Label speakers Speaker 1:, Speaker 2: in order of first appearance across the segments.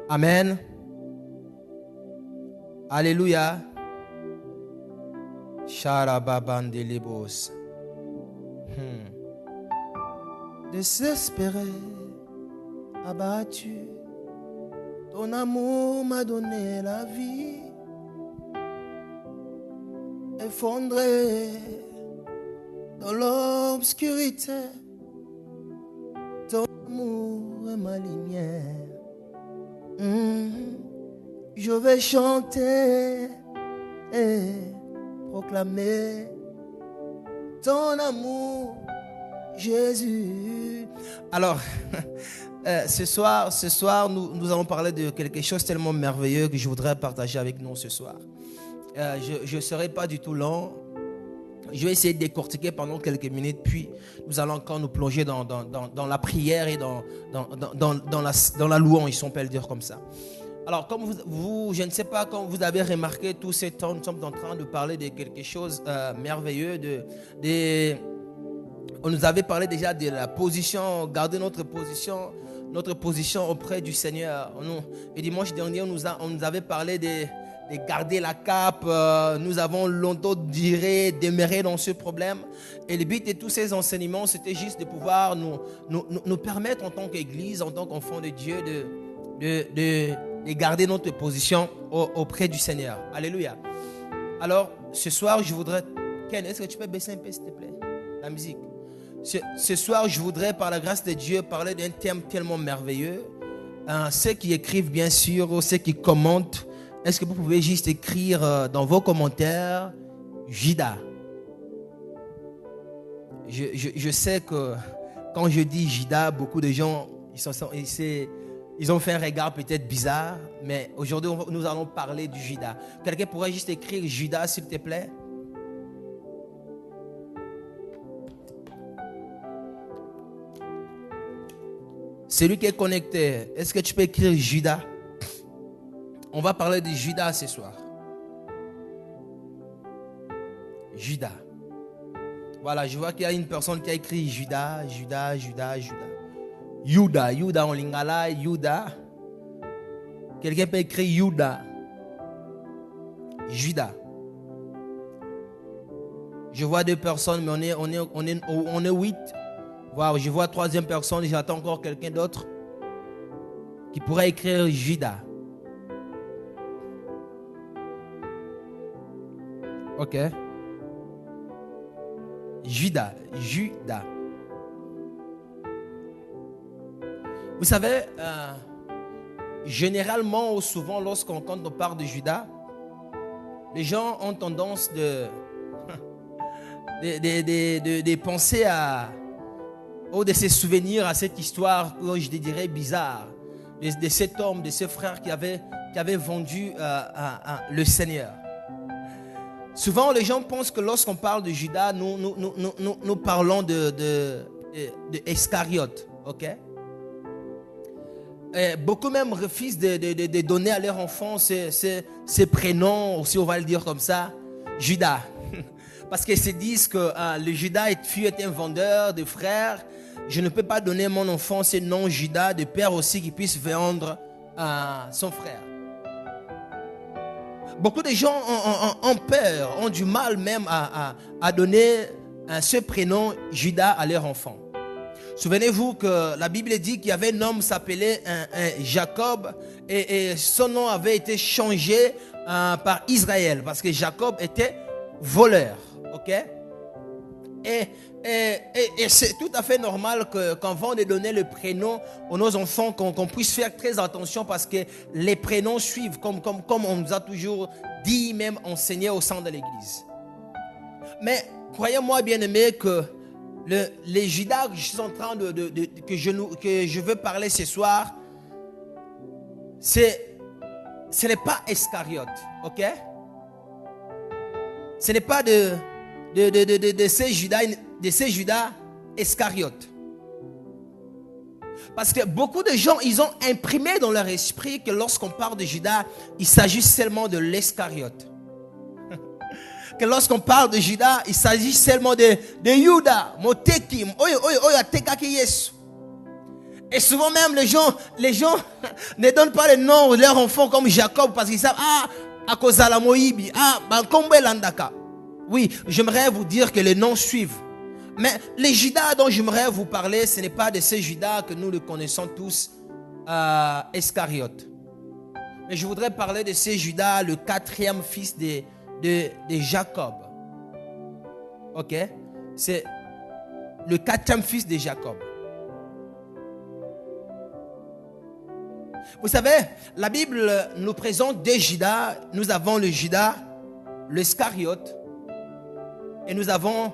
Speaker 1: Amen. Alléluia. Charababandelibos. Désespéré, abattu, ton amour m'a donné la vie. Effondré dans l'obscurité, ton amour est ma lumière. Je vais chanter et proclamer ton amour, Jésus. Alors, ce soir, nous allons parler de quelque chose tellement merveilleux que je voudrais partager avec nous ce soir. Je ne serai pas du tout long. Je vais essayer de décortiquer pendant quelques minutes, puis nous allons encore nous plonger dans la prière et dans la louange, si on peut le dire comme ça. Alors, comme vous, je ne sais pas, quand vous avez remarqué tout ce temps, nous sommes en train de parler de quelque chose merveilleux. On nous avait parlé déjà de la position, garder notre position auprès du Seigneur. Et dimanche dernier, on nous avait parlé de garder la cape. Nous avons longtemps demeuré dans ce problème. Et le but de tous ces enseignements, c'était juste de pouvoir nous permettre en tant qu'Église, en tant qu'enfants de Dieu, de garder notre position auprès du Seigneur. Alléluia. Alors, ce soir, je voudrais... Ken, est-ce que tu peux baisser un peu, s'il te plaît, la musique? Ce soir, je voudrais, par la grâce de Dieu, parler d'un thème tellement merveilleux. Ceux qui écrivent, bien sûr, ou ceux qui commentent, est-ce que vous pouvez juste écrire dans vos commentaires Judas? Je sais que quand je dis Judas, beaucoup de gens ils ont fait un regard peut-être bizarre, mais aujourd'hui nous allons parler du Judas. Quelqu'un pourrait juste écrire Judas, s'il te plaît? Celui qui est connecté, est-ce que tu peux écrire Judas? On va parler de Judas ce soir. Judas. Voilà, je vois qu'il y a une personne qui a écrit Judas. Yuda en lingala, Yuda. Quelqu'un peut écrire Yuda. Judas. Je vois deux personnes, mais on est 8. Wow, je vois troisième personne, j'attends encore quelqu'un d'autre qui pourrait écrire Judas. Ok. Judas. Vous savez, généralement ou souvent, quand on parle de Judas, les gens ont tendance de penser ou de se souvenir à cette histoire, je dirais bizarre, de cet homme, de ce frère qui avait vendu le Seigneur. Souvent, les gens pensent que lorsqu'on parle de Judas, nous parlons de Iscariote, ok? Et beaucoup même refusent de donner à leur enfant ce prénom, si on va le dire comme ça, Judas. Parce qu'ils se disent que le Judas est un vendeur de frères. Je ne peux pas donner à mon enfant ce nom Judas, de père aussi qui puisse vendre son frère. Beaucoup de gens ont peur, ont du mal même à donner ce prénom Judas à leur enfant. Souvenez-vous que la Bible dit qu'il y avait un homme qui s'appelait Jacob et son nom avait été changé par Israël parce que Jacob était voleur. Ok? Et c'est tout à fait normal qu'avant de donner le prénom à nos enfants, qu'on puisse faire très attention parce que les prénoms suivent, comme on nous a toujours dit, même enseigné au sein de l'église. Mais croyez-moi, bien-aimés, que les Judas que je suis en train que je veux parler ce soir, ce n'est pas Iscariote, ok? Ce n'est pas de ces Judas Iscariote. Parce que beaucoup de gens, ils ont imprimé dans leur esprit que lorsqu'on parle de Judas, il s'agit seulement de l'Iscariote. Que lorsqu'on parle de Judas, il s'agit seulement de Judas, Moteki, Oyo Tekaki Yesu. Et souvent même, les gens ne donnent pas le nom de leur enfant comme Jacob parce qu'ils savent, à cause de la Moïbi, Bankombe Landaka. Oui, j'aimerais vous dire que les noms suivent. Mais les Judas dont j'aimerais vous parler, ce n'est pas de ces Judas que nous le connaissons tous, Iscariote. Mais je voudrais parler de ces Judas, le quatrième fils de Jacob. Ok? C'est le quatrième fils de Jacob. Vous savez, la Bible nous présente deux Judas. Nous avons le Judas, le Iscariote, et nous avons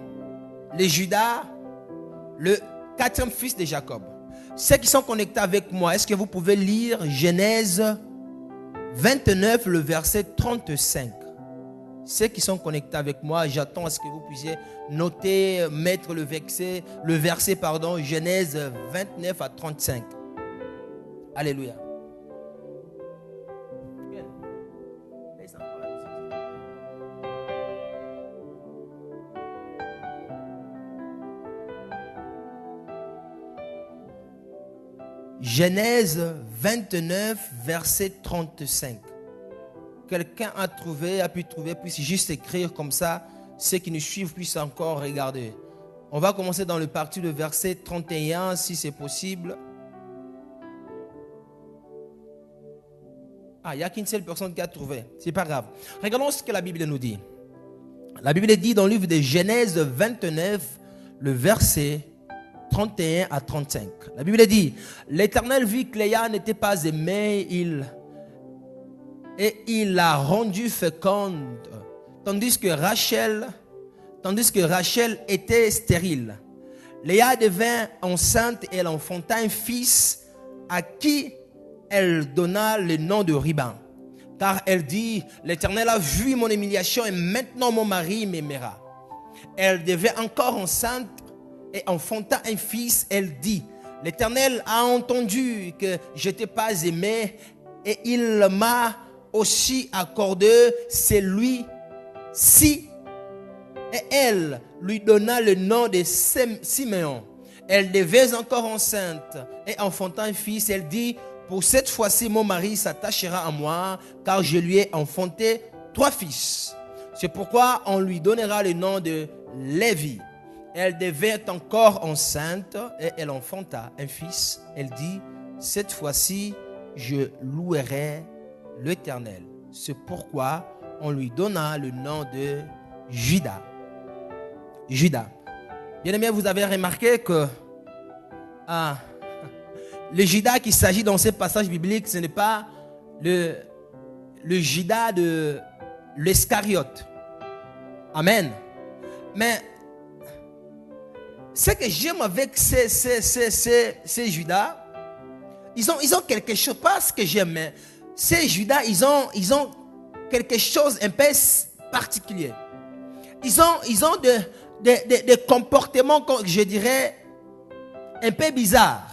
Speaker 1: le Judas, le quatrième fils de Jacob. Ceux qui sont connectés avec moi, est-ce que vous pouvez lire Genèse 29, le verset 35? Ceux qui sont connectés avec moi, j'attends à ce que vous puissiez noter, mettre le verset, Genèse 29 à 35. Alléluia. Genèse 29, verset 35. Quelqu'un a pu trouver, puisse juste écrire comme ça. Ceux qui nous suivent puissent encore regarder. On va commencer dans le parti de verset 31, si c'est possible. Il n'y a qu'une seule personne qui a trouvé. C'est pas grave. Regardons ce que la Bible nous dit. La Bible dit dans le livre de Genèse 29, le verset 31 à 35. La Bible dit, l'Éternel vit que Léa n'était pas aimée, et il l'a rendue féconde, tandis que Rachel était stérile. Léa devint enceinte et elle enfanta un fils à qui elle donna le nom de Riban. Car elle dit, l'Éternel a vu mon humiliation et maintenant mon mari m'aimera. Elle devint encore enceinte et enfanta un fils. Elle dit, l'Éternel a entendu que je n'étais pas aimée et il m'a aussi accordé celui-ci. Et elle lui donna le nom de Siméon. Elle devait encore enceinte et enfanta un fils. Elle dit, pour cette fois-ci mon mari s'attachera à moi, car je lui ai enfanté 3 fils. C'est pourquoi on lui donnera le nom de Lévi. Elle devait encore enceinte et elle enfanta un fils. Elle dit, cette fois-ci, je louerai l'Éternel. C'est pourquoi on lui donna le nom de Judas. Judas. Bien aimé, vous avez remarqué que le Judas qu'il s'agit dans ce passage biblique, ce n'est pas le Judas de l'Iscariote. Amen. Mais ce que j'aime avec ces Judas, ils ont quelque chose, pas ce que j'aime, mais ces Judas, ils ont quelque chose un peu particulier. Ils ont des comportements, je dirais, un peu bizarres.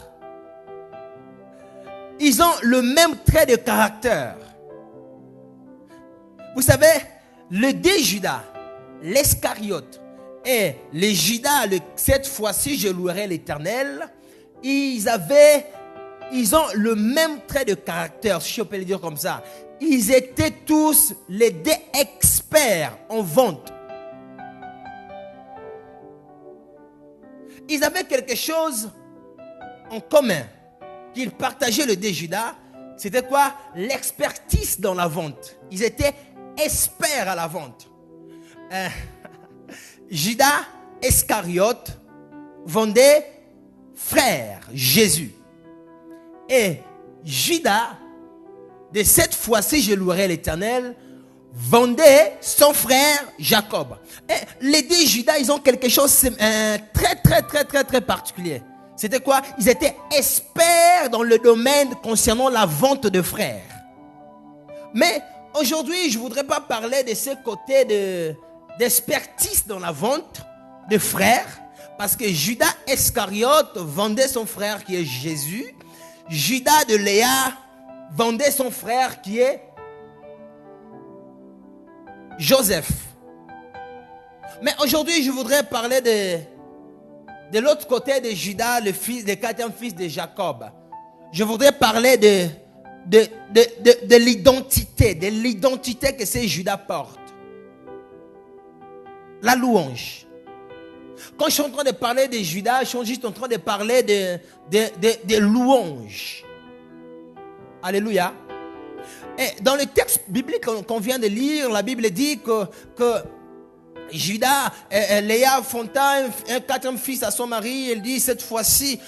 Speaker 1: Ils ont le même trait de caractère. Vous savez, les deux Judas, l'Iscariote et les Judas, cette fois-ci je louerai l'Éternel, ils ont le même trait de caractère, si je peux le dire comme ça. Ils étaient tous les deux experts en vente. Ils avaient quelque chose en commun qu'ils partageaient, les deux Judas. C'était quoi? L'expertise dans la vente. Ils étaient experts à la vente. Judas Iscariote vendait frère Jésus. Et Judas, de cette fois-ci je louerai l'Éternel, vendait son frère Jacob. Et les deux Judas, ils ont quelque chose très particulier. C'était quoi? Ils étaient experts dans le domaine concernant la vente de frères. Mais aujourd'hui, je ne voudrais pas parler de ce côté d'expertise dans la vente de frères, parce que Judas Iscariote vendait son frère qui est Jésus. Judas de Léa vendait son frère qui est Joseph. Mais aujourd'hui, je voudrais parler de l'autre côté de Judas, le quatrième fils de Jacob, je voudrais parler de l'identité que ce Judas porte. La louange. Quand je suis en train de parler de Judas, je suis juste en train de parler de louange. Alléluia. Et dans le texte biblique qu'on vient de lire, la Bible dit que Judas, Léa fonta un quatrième fils à son mari. Elle dit, cette fois-ci,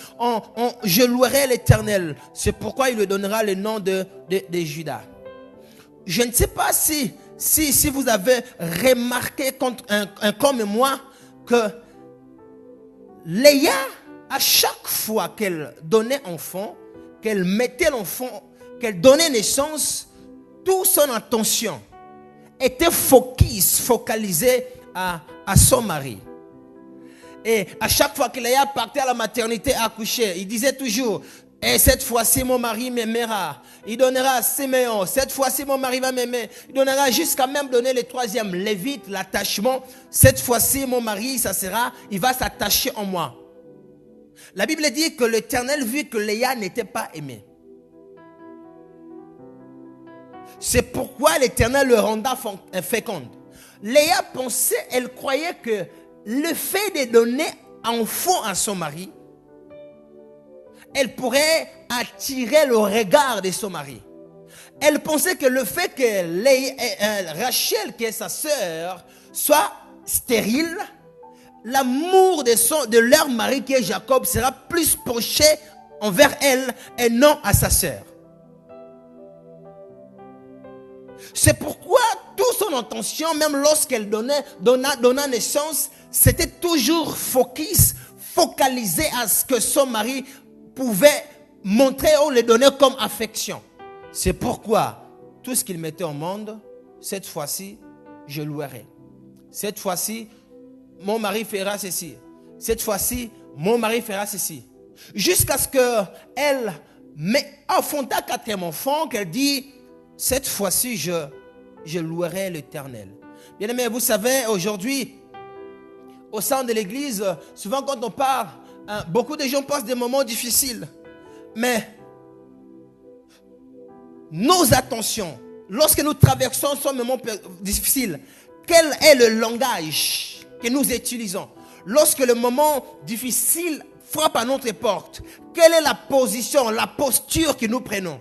Speaker 1: je louerai l'Éternel. C'est pourquoi il lui donnera le nom de Judas. Je ne sais pas si vous avez remarqué comme moi que Léa, à chaque fois qu'elle donnait enfant, qu'elle mettait l'enfant, qu'elle donnait naissance, toute son attention était focalisée à son mari. Et à chaque fois que Léa partait à la maternité accoucher, il disait toujours, et cette fois-ci mon mari m'aimera, il donnera à Siméon, cette fois-ci mon mari va m'aimer, il donnera jusqu'à même donner le troisième, Lévite, l'attachement, cette fois-ci mon mari, il va s'attacher en moi. La Bible dit que l'Éternel vit que Léa n'était pas aimée. C'est pourquoi l'Éternel le renda féconde. Léa pensait, elle croyait que le fait de donner enfant à son mari, elle pourrait attirer le regard de son mari. Elle pensait que le fait que Rachel, qui est sa sœur, soit stérile, l'amour de leur mari qui est Jacob sera plus penché envers elle et non à sa sœur. C'est pourquoi toute son attention, même lorsqu'elle donna naissance, c'était toujours focalisé à ce que son mari pouvait montrer ou le donner comme affection. C'est pourquoi tout ce qu'il mettait au monde, cette fois-ci, je louerai. Cette fois-ci, mon mari fera ceci. Cette fois-ci, mon mari fera ceci. Jusqu'à ce qu'elle enfanta quatrième enfant, qu'elle dit, cette fois-ci, je louerai l'Éternel. Bien aimé, vous savez, aujourd'hui, au sein de l'église, souvent quand on parle, beaucoup de gens passent des moments difficiles. Mais nos attentions, lorsque nous traversons ce moment difficile, quel est le langage que nous utilisons? Lorsque le moment difficile frappe à notre porte, quelle est la position, la posture que nous prenons?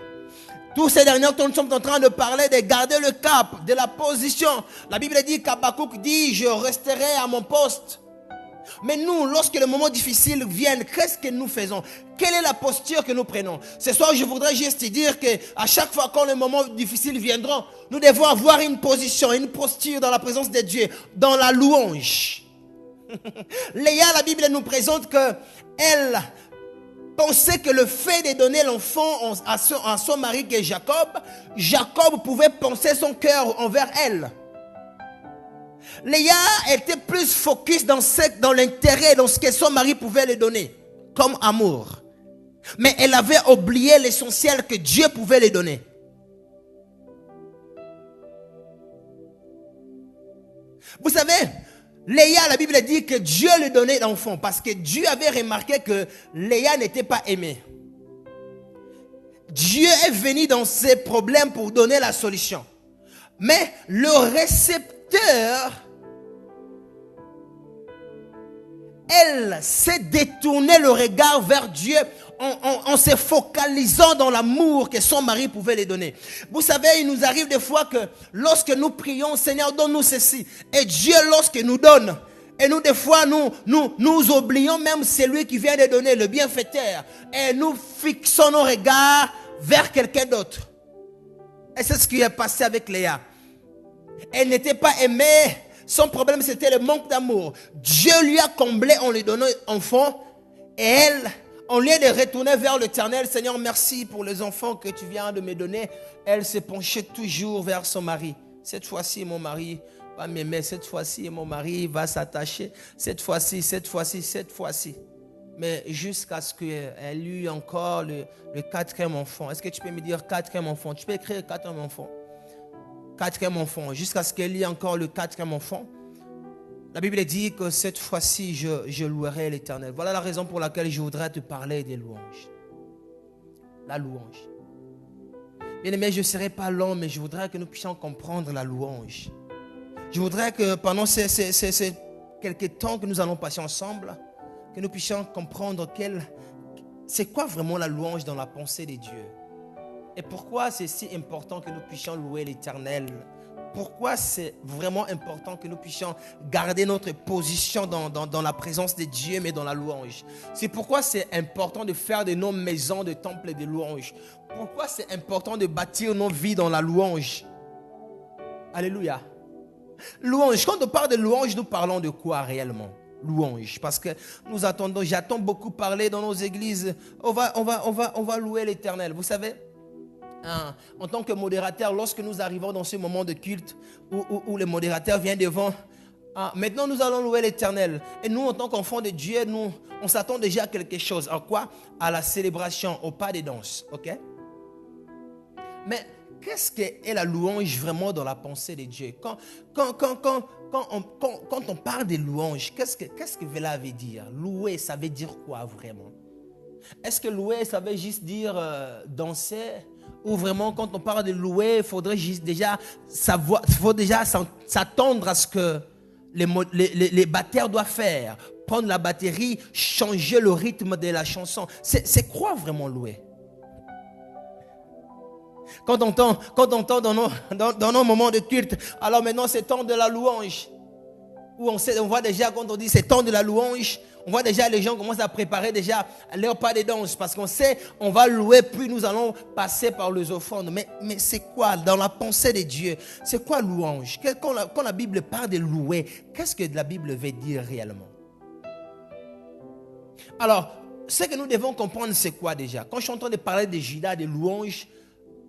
Speaker 1: Tous ces derniers temps, nous sommes en train de parler de garder le cap, de la position. La Bible dit qu'Habakkuk dit, je resterai à mon poste. Mais nous, lorsque le moment difficile vient, qu'est-ce que nous faisons? Quelle est la posture que nous prenons? Ce soir, je voudrais juste dire qu'à chaque fois quand le moment difficile viendra, nous devons avoir une position, une posture dans la présence de Dieu, dans la louange. Léa, la Bible nous présente qu'elle pensait que le fait de donner l'enfant à son mari qui est Jacob pouvait penser son cœur envers elle. Léa était plus focus dans l'intérêt, dans ce que son mari pouvait lui donner, comme amour. Mais elle avait oublié l'essentiel que Dieu pouvait lui donner. Vous savez, Léa, la Bible dit que Dieu lui donnait l'enfant parce que Dieu avait remarqué que Léa n'était pas aimée. Dieu est venu dans ses problèmes pour donner la solution. Mais le récepteur, elle s'est détourné le regard vers Dieu en se focalisant dans l'amour que son mari pouvait lui donner. Vous savez, il nous arrive des fois que lorsque nous prions, Seigneur, donne-nous ceci. Et Dieu, lorsque nous donne, et nous, des fois, nous oublions même celui qui vient de donner, le bienfaiteur. Et nous fixons nos regards vers quelqu'un d'autre. Et c'est ce qui est passé avec Léa. Elle n'était pas aimée. Son problème, c'était le manque d'amour. Dieu lui a comblé en lui donnant enfant. Et elle, au lieu de retourner vers l'Éternel, Seigneur, merci pour les enfants que tu viens de me donner, elle se penchait toujours vers son mari. Cette fois-ci, mon mari va m'aimer. Cette fois-ci, mon mari va s'attacher. Cette fois-ci. Mais jusqu'à ce qu'elle eut encore le quatrième enfant. Est-ce que tu peux me dire quatrième enfant? Tu peux écrire quatrième enfant. Jusqu'à ce qu'elle ait encore le quatrième enfant. La Bible dit que cette fois-ci, je louerai l'Éternel. Voilà la raison pour laquelle je voudrais te parler des louanges. La louange. Bien aimé, je ne serai pas long, mais je voudrais que nous puissions comprendre la louange. Je voudrais que pendant ces quelques temps que nous allons passer ensemble, que nous puissions comprendre c'est quoi vraiment la louange dans la pensée de Dieu. Et pourquoi c'est si important que nous puissions louer l'Éternel. Pourquoi c'est vraiment important que nous puissions garder notre position dans la présence de Dieu, mais dans la louange. C'est pourquoi c'est important de faire de nos maisons de temples de louange. Pourquoi c'est important de bâtir nos vies dans la louange. Alléluia. Louange. Quand on parle de louange, nous parlons de quoi réellement? Louange. Parce que j'attends beaucoup parler dans nos églises. On va louer l'Éternel. Vous savez, en tant que modérateur, lorsque nous arrivons dans ce moment de culte où le modérateur vient devant, maintenant nous allons louer l'Éternel. Et nous, en tant qu'enfants de Dieu, on s'attend déjà à quelque chose. À quoi? À la célébration, au pas de danse. Ok? Mais qu'est-ce qu'est la louange vraiment dans la pensée de Dieu? Quand on parle de louange, qu'est-ce que cela veut dire? Louer, ça veut dire quoi vraiment? Est-ce que louer, ça veut juste dire danser? Ou vraiment, quand on parle de louer, il faudrait juste déjà savoir, il faut déjà s'attendre à ce que les batteurs doivent faire. Prendre la batterie, changer le rythme de la chanson. C'est quoi vraiment louer? Quand on entend dans nos moments de culte, alors maintenant c'est temps de la louange. Où on voit déjà, quand on dit c'est temps de la louange, on voit déjà les gens commencent à préparer déjà leur pas de danse. Parce qu'on sait, on va louer, puis nous allons passer par les offrandes. Mais c'est quoi, dans la pensée de Dieu, c'est quoi louange? Quand la Bible parle de louer, qu'est-ce que la Bible veut dire réellement? Alors, ce que nous devons comprendre, c'est quoi déjà? Quand je suis en train de parler de Judas, de louange,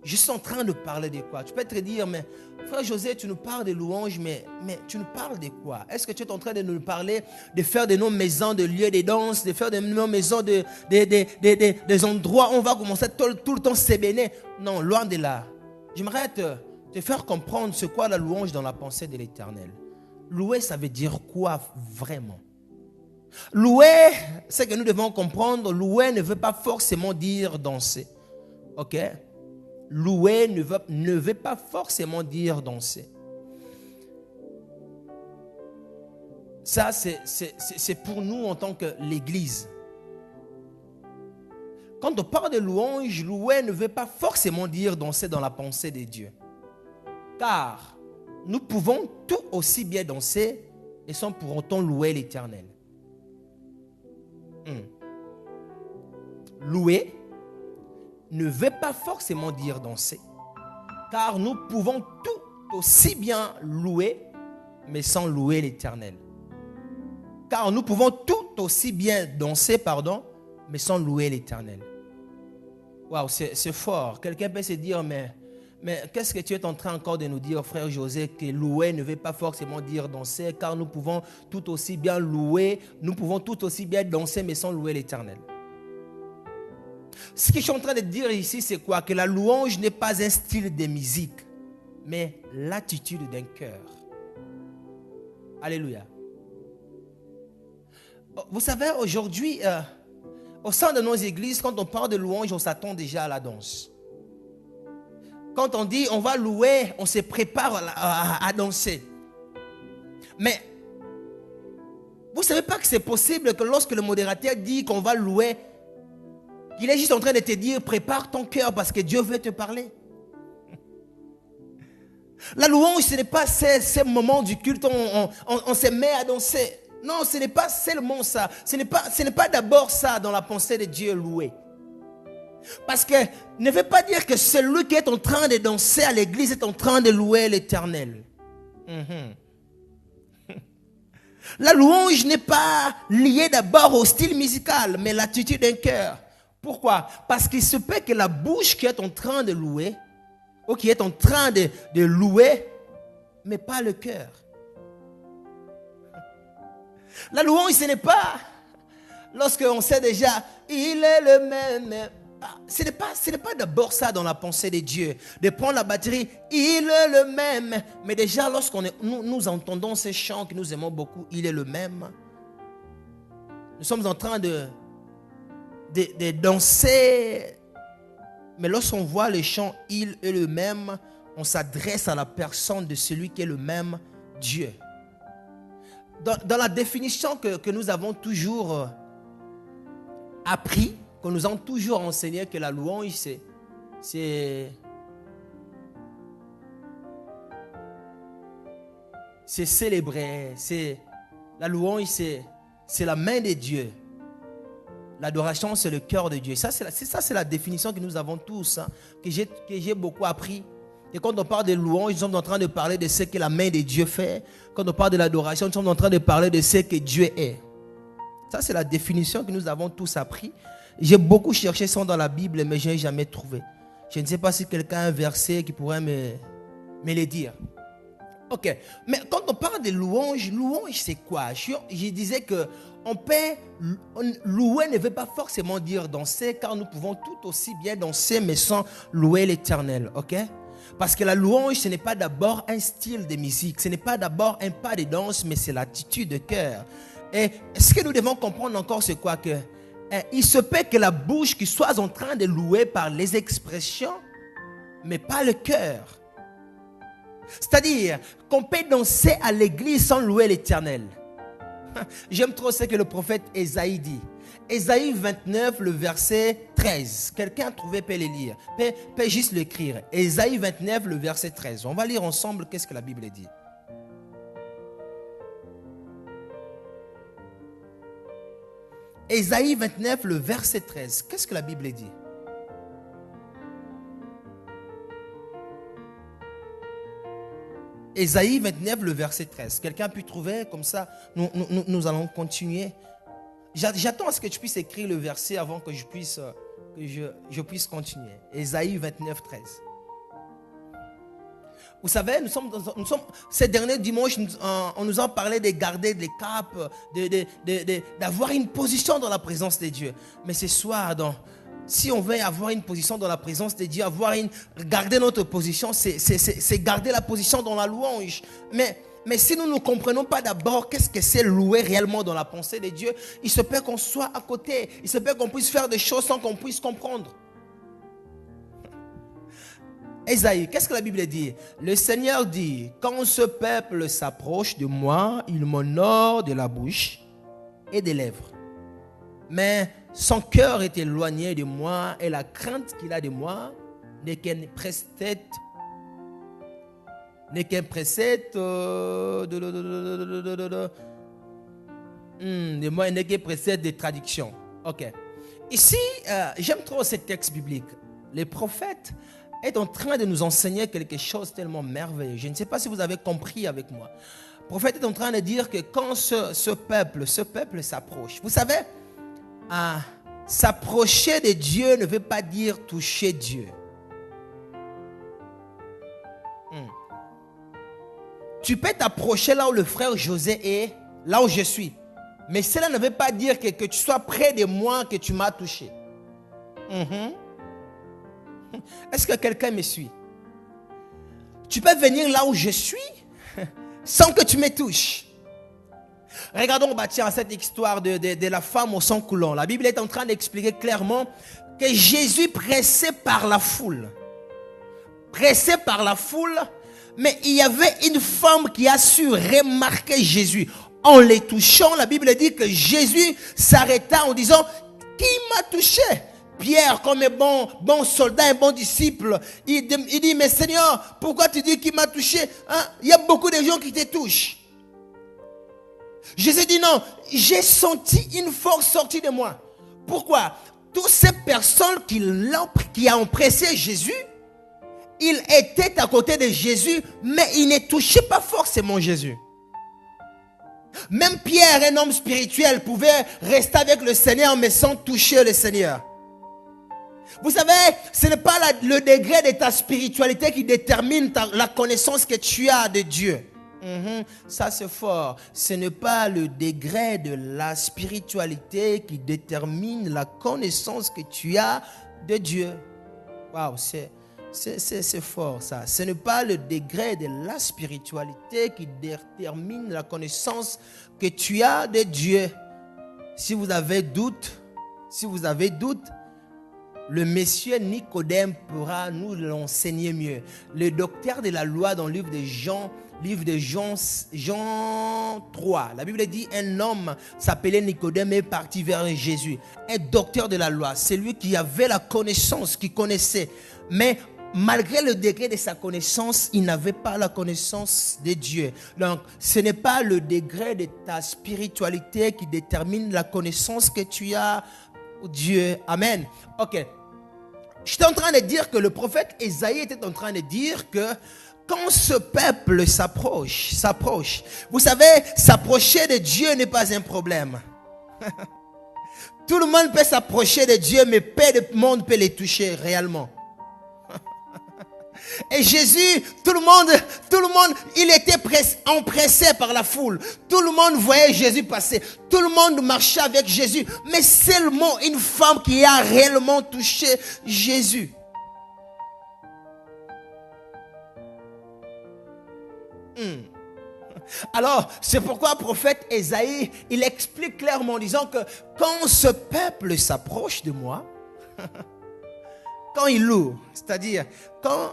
Speaker 1: je suis en train de parler de quoi? Tu peux te dire, mais frère José, tu nous parles de louanges, mais tu nous parles de quoi? Est-ce que tu es en train de nous parler de faire de nos maisons de lieux de danse, de faire de nos maisons des endroits où on va commencer tout le temps s'ébéner? Non, loin de là. J'aimerais te faire comprendre ce qu'est la louange dans la pensée de l'Éternel. Louer, ça veut dire quoi vraiment? Louer, c'est que nous devons comprendre, louer ne veut pas forcément dire danser. Ok? Louer ne veut pas forcément dire danser. Ça, c'est pour nous en tant que l'Église. Quand on parle de louange, louer ne veut pas forcément dire danser dans la pensée de Dieu. Car nous pouvons tout aussi bien danser et sans pour autant louer l'Éternel. Louer ne veut pas forcément dire danser, car nous pouvons tout aussi bien louer, mais sans louer l'Éternel. Car nous pouvons tout aussi bien danser, mais sans louer l'Éternel. Waouh, c'est fort. Quelqu'un peut se dire, mais qu'est-ce que tu es en train encore de nous dire, frère José, que louer ne veut pas forcément dire danser, car nous pouvons tout aussi bien louer, nous pouvons tout aussi bien danser, mais sans louer l'Éternel. Ce que je suis en train de dire ici, c'est quoi? Que la louange n'est pas un style de musique, mais l'attitude d'un cœur. Alléluia. Vous savez, aujourd'hui, au sein de nos églises, quand on parle de louange, on s'attend déjà à la danse. Quand on dit on va louer, on se prépare à danser. Mais vous ne savez pas que c'est possible que lorsque le modérateur dit qu'on va louer, il est juste en train de te dire, prépare ton cœur parce que Dieu veut te parler. La louange, ce n'est pas ces moments du culte où on se met à danser. Non, ce n'est pas seulement ça. Ce n'est pas d'abord ça dans la pensée de Dieu louer. Parce que ne veut pas dire que celui qui est en train de danser à l'église est en train de louer l'Éternel. La louange n'est pas liée d'abord au style musical, mais l'attitude d'un cœur. Pourquoi? Parce qu'il se peut que la bouche qui est en train de louer, ou qui est en train de louer, mais pas le cœur. La louange, ce n'est pas lorsqu'on sait déjà, il est le même. Ce n'est pas d'abord ça dans la pensée de Dieu, de prendre la batterie, il est le même. Mais déjà, nous entendons ces chants que nous aimons beaucoup, il est le même. Nous sommes en train de danser. Mais lorsqu'on voit les chants, il est le même, on s'adresse à la personne de celui qui est le même Dieu. Dans la définition que nous avons toujours appris, que nous avons toujours enseigné, que la louange, c'est célébrer. La louange, c'est la main de Dieu. L'adoration, c'est le cœur de Dieu. C'est la définition que nous avons tous, hein, que j'ai beaucoup appris. Et quand on parle de louange, nous sommes en train de parler de ce que la main de Dieu fait. Quand on parle de l'adoration, nous sommes en train de parler de ce que Dieu est. Ça, c'est la définition que nous avons tous appris. J'ai beaucoup cherché ça dans la Bible, mais je n'ai jamais trouvé. Je ne sais pas si quelqu'un a un verset qui pourrait me le dire. Ok, mais quand on parle de louange c'est quoi? Je disais que louer ne veut pas forcément dire danser, car nous pouvons tout aussi bien danser, mais sans louer l'Éternel, ok? Parce que la louange, ce n'est pas d'abord un style de musique, ce n'est pas d'abord un pas de danse, mais c'est l'attitude de cœur. Et ce que nous devons comprendre encore, c'est quoi? Que il se peut que la bouche qui soit en train de louer par les expressions, mais pas le cœur. C'est-à-dire qu'on peut danser à l'église sans louer l'Éternel. J'aime trop ce que le prophète Ésaïe dit. Ésaïe 29, le verset 13. Quelqu'un a trouvé, peut le lire. Peut juste l'écrire. Ésaïe 29, le verset 13. On va lire ensemble qu'est-ce que la Bible dit. Ésaïe 29, le verset 13. Qu'est-ce que la Bible dit? Ésaïe 29, le verset 13. Quelqu'un a pu trouver comme ça? Nous allons continuer. J'attends à ce que tu puisses écrire le verset avant que je puisse continuer. Ésaïe 29, 13. Vous savez, nous sommes ces derniers dimanches, on nous a parlé de garder les caps, d'avoir une position dans la présence de Dieu. Mais ce soir, si on veut avoir une position dans la présence de Dieu, garder notre position, c'est garder la position dans la louange. Mais si nous ne comprenons pas d'abord qu'est-ce que c'est louer réellement dans la pensée de Dieu, il se peut qu'on soit à côté. Il se peut qu'on puisse faire des choses sans qu'on puisse comprendre. Ésaïe, qu'est-ce que la Bible dit? Le Seigneur dit, quand ce peuple s'approche de moi, il m'honore de la bouche et des lèvres. Mais son cœur est éloigné de moi et la crainte qu'il a de moi n'est qu'un précepte de traduction. Ok. Ici, j'aime trop ce texte biblique. Le prophète est en train de nous enseigner quelque chose tellement merveilleux. Je ne sais pas si vous avez compris avec moi. Le prophète est en train de dire que quand ce peuple s'approche, vous savez, s'approcher de Dieu ne veut pas dire toucher Dieu. Tu peux t'approcher là où le frère José est, là où je suis. Mais cela ne veut pas dire que tu sois près de moi, que tu m'as touché. Est-ce que quelqu'un me suit? Tu peux venir là où je suis sans que tu me touches. Regardons à cette histoire de la femme au sang coulant. La Bible est en train d'expliquer clairement que Jésus, pressé par la foule, mais il y avait une femme qui a su remarquer Jésus. En les touchant, la Bible dit que Jésus s'arrêta en disant, qui m'a touché? Pierre, comme un bon soldat, un bon disciple, il dit, mais Seigneur, pourquoi tu dis qu'il m'a touché? Il y a beaucoup de gens qui te touchent. Jésus dit non, j'ai senti une force sortir de moi. Pourquoi? Toutes ces personnes qui ont pressé Jésus, ils étaient à côté de Jésus, mais ils ne touchaient pas forcément Jésus. Même Pierre, un homme spirituel, pouvait rester avec le Seigneur, mais sans toucher le Seigneur. Vous savez, ce n'est pas le degré de ta spiritualité qui détermine la connaissance que tu as de Dieu. Ça c'est fort. Ce n'est pas le degré de la spiritualité qui détermine la connaissance que tu as de Dieu. Waouh, c'est fort ça. Ce n'est pas le degré de la spiritualité qui détermine la connaissance que tu as de Dieu. Si vous avez doute, le monsieur Nicodème pourra nous l'enseigner mieux. Le docteur de la loi dans le livre de Jean 3. La Bible dit un homme s'appelait Nicodème est parti vers Jésus. Un docteur de la loi, c'est lui qui avait la connaissance, qui connaissait. Mais malgré le degré de sa connaissance, il n'avait pas la connaissance de Dieu. Donc, ce n'est pas le degré de ta spiritualité qui détermine la connaissance que tu as de Dieu. Amen. Ok. J'étais en train de dire que le prophète Ésaïe était en train de dire que quand ce peuple s'approche, vous savez, s'approcher de Dieu n'est pas un problème. Tout le monde peut s'approcher de Dieu, mais peu de monde peut les toucher réellement. Et Jésus, tout le monde, il était empressé par la foule. Tout le monde voyait Jésus passer. Tout le monde marchait avec Jésus. Mais seulement une femme qui a réellement touché Jésus. Alors, c'est pourquoi le prophète Ésaïe, il explique clairement en disant que quand ce peuple s'approche de moi, quand il loue, c'est-à-dire quand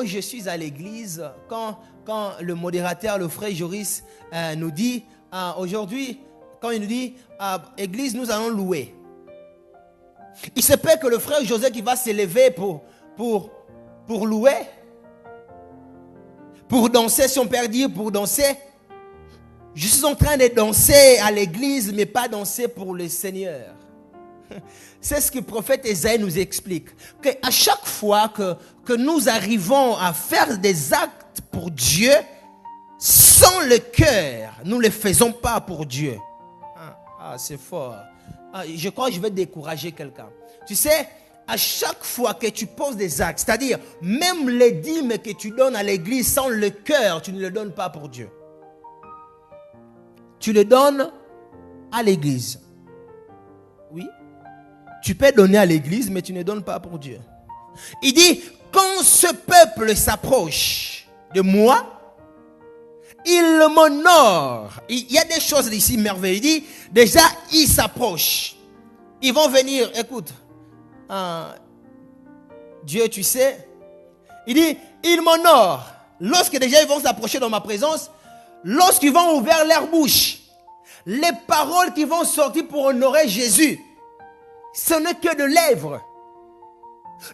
Speaker 1: je suis à l'église, quand le modérateur, le frère Joris nous dit, aujourd'hui, quand il nous dit, église, nous allons louer. Il se peut que le frère José qui va s'élever pour louer, pour danser, si on peut dire, pour danser. Je suis en train de danser à l'église, mais pas danser pour le Seigneur. C'est ce que le prophète Ésaïe nous explique. Qu'à chaque fois que nous arrivons à faire des actes pour Dieu, sans le cœur, nous ne les faisons pas pour Dieu. C'est fort. Je crois que je vais décourager quelqu'un. Tu sais, à chaque fois que tu poses des actes, c'est-à-dire même les dîmes que tu donnes à l'église sans le cœur, tu ne les donnes pas pour Dieu. Tu les donnes à l'église. Oui. Tu peux donner à l'église, mais tu ne donnes pas pour Dieu. Il dit, quand ce peuple s'approche de moi, il m'honore. Il y a des choses ici merveilleuses. Il dit, déjà, ils s'approchent. Ils vont venir, écoute. Dieu, tu sais, il dit, ils m'honorent. Lorsque déjà ils vont s'approcher dans ma présence, lorsqu'ils vont ouvrir leur bouche, les paroles qui vont sortir pour honorer Jésus, ce n'est que de lèvres.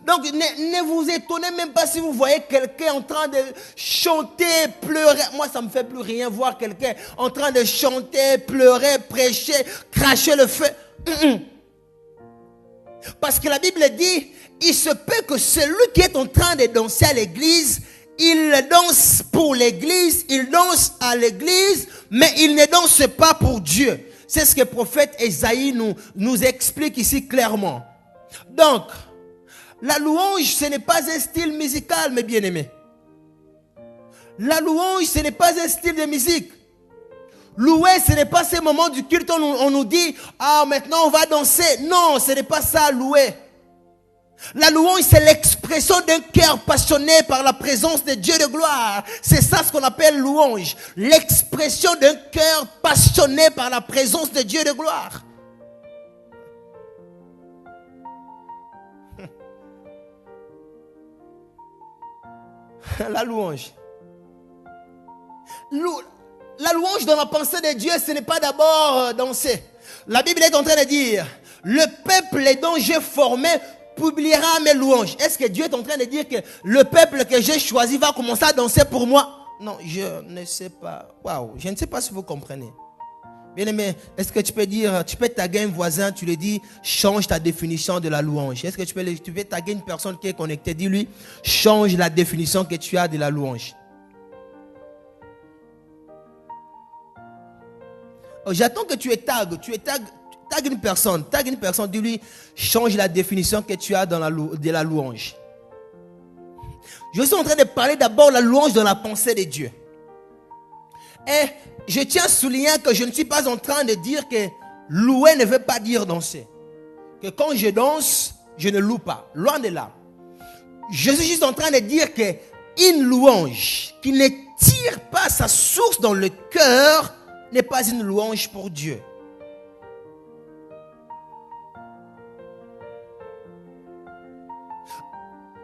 Speaker 1: Donc ne vous étonnez même pas si vous voyez quelqu'un en train de chanter, pleurer. Moi, ça ne me fait plus rien voir quelqu'un en train de chanter, pleurer, prêcher, cracher le feu. Parce que la Bible dit, il se peut que celui qui est en train de danser à l'église, il danse pour l'église, il danse à l'église, mais il ne danse pas pour Dieu. C'est ce que le prophète Ésaïe nous explique ici clairement. Donc, la louange, ce n'est pas un style musical, mes bien-aimés. La louange, ce n'est pas un style de musique. Louer, ce n'est pas ces moments du culte où on nous dit, maintenant on va danser. Non, ce n'est pas ça, louer. La louange, c'est l'expression d'un cœur passionné par la présence de Dieu de gloire. C'est ça ce qu'on appelle louange. L'expression d'un cœur passionné par la présence de Dieu de gloire. La louange. La louange dans la pensée de Dieu, ce n'est pas d'abord danser. La Bible est en train de dire, le peuple dont j'ai formé publiera mes louanges. Est-ce que Dieu est en train de dire que le peuple que j'ai choisi va commencer à danser pour moi? Non, je ne sais pas. Waouh, je ne sais pas si vous comprenez. Bien aimé, est-ce que tu peux taguer un voisin, tu lui dis, change ta définition de la louange. Est-ce que tu peux taguer une personne qui est connectée, dis-lui, change la définition que tu as de la louange. Oh, j'attends que tu tagues une personne, dis-lui, change la définition que tu as de la louange. Je suis en train de parler d'abord de la louange dans la pensée de Dieu. Et je tiens à souligner que je ne suis pas en train de dire que louer ne veut pas dire danser. Que quand je danse, je ne loue pas. Loin de là. Je suis juste en train de dire qu'une louange qui ne tire pas sa source dans le cœur n'est pas une louange pour Dieu.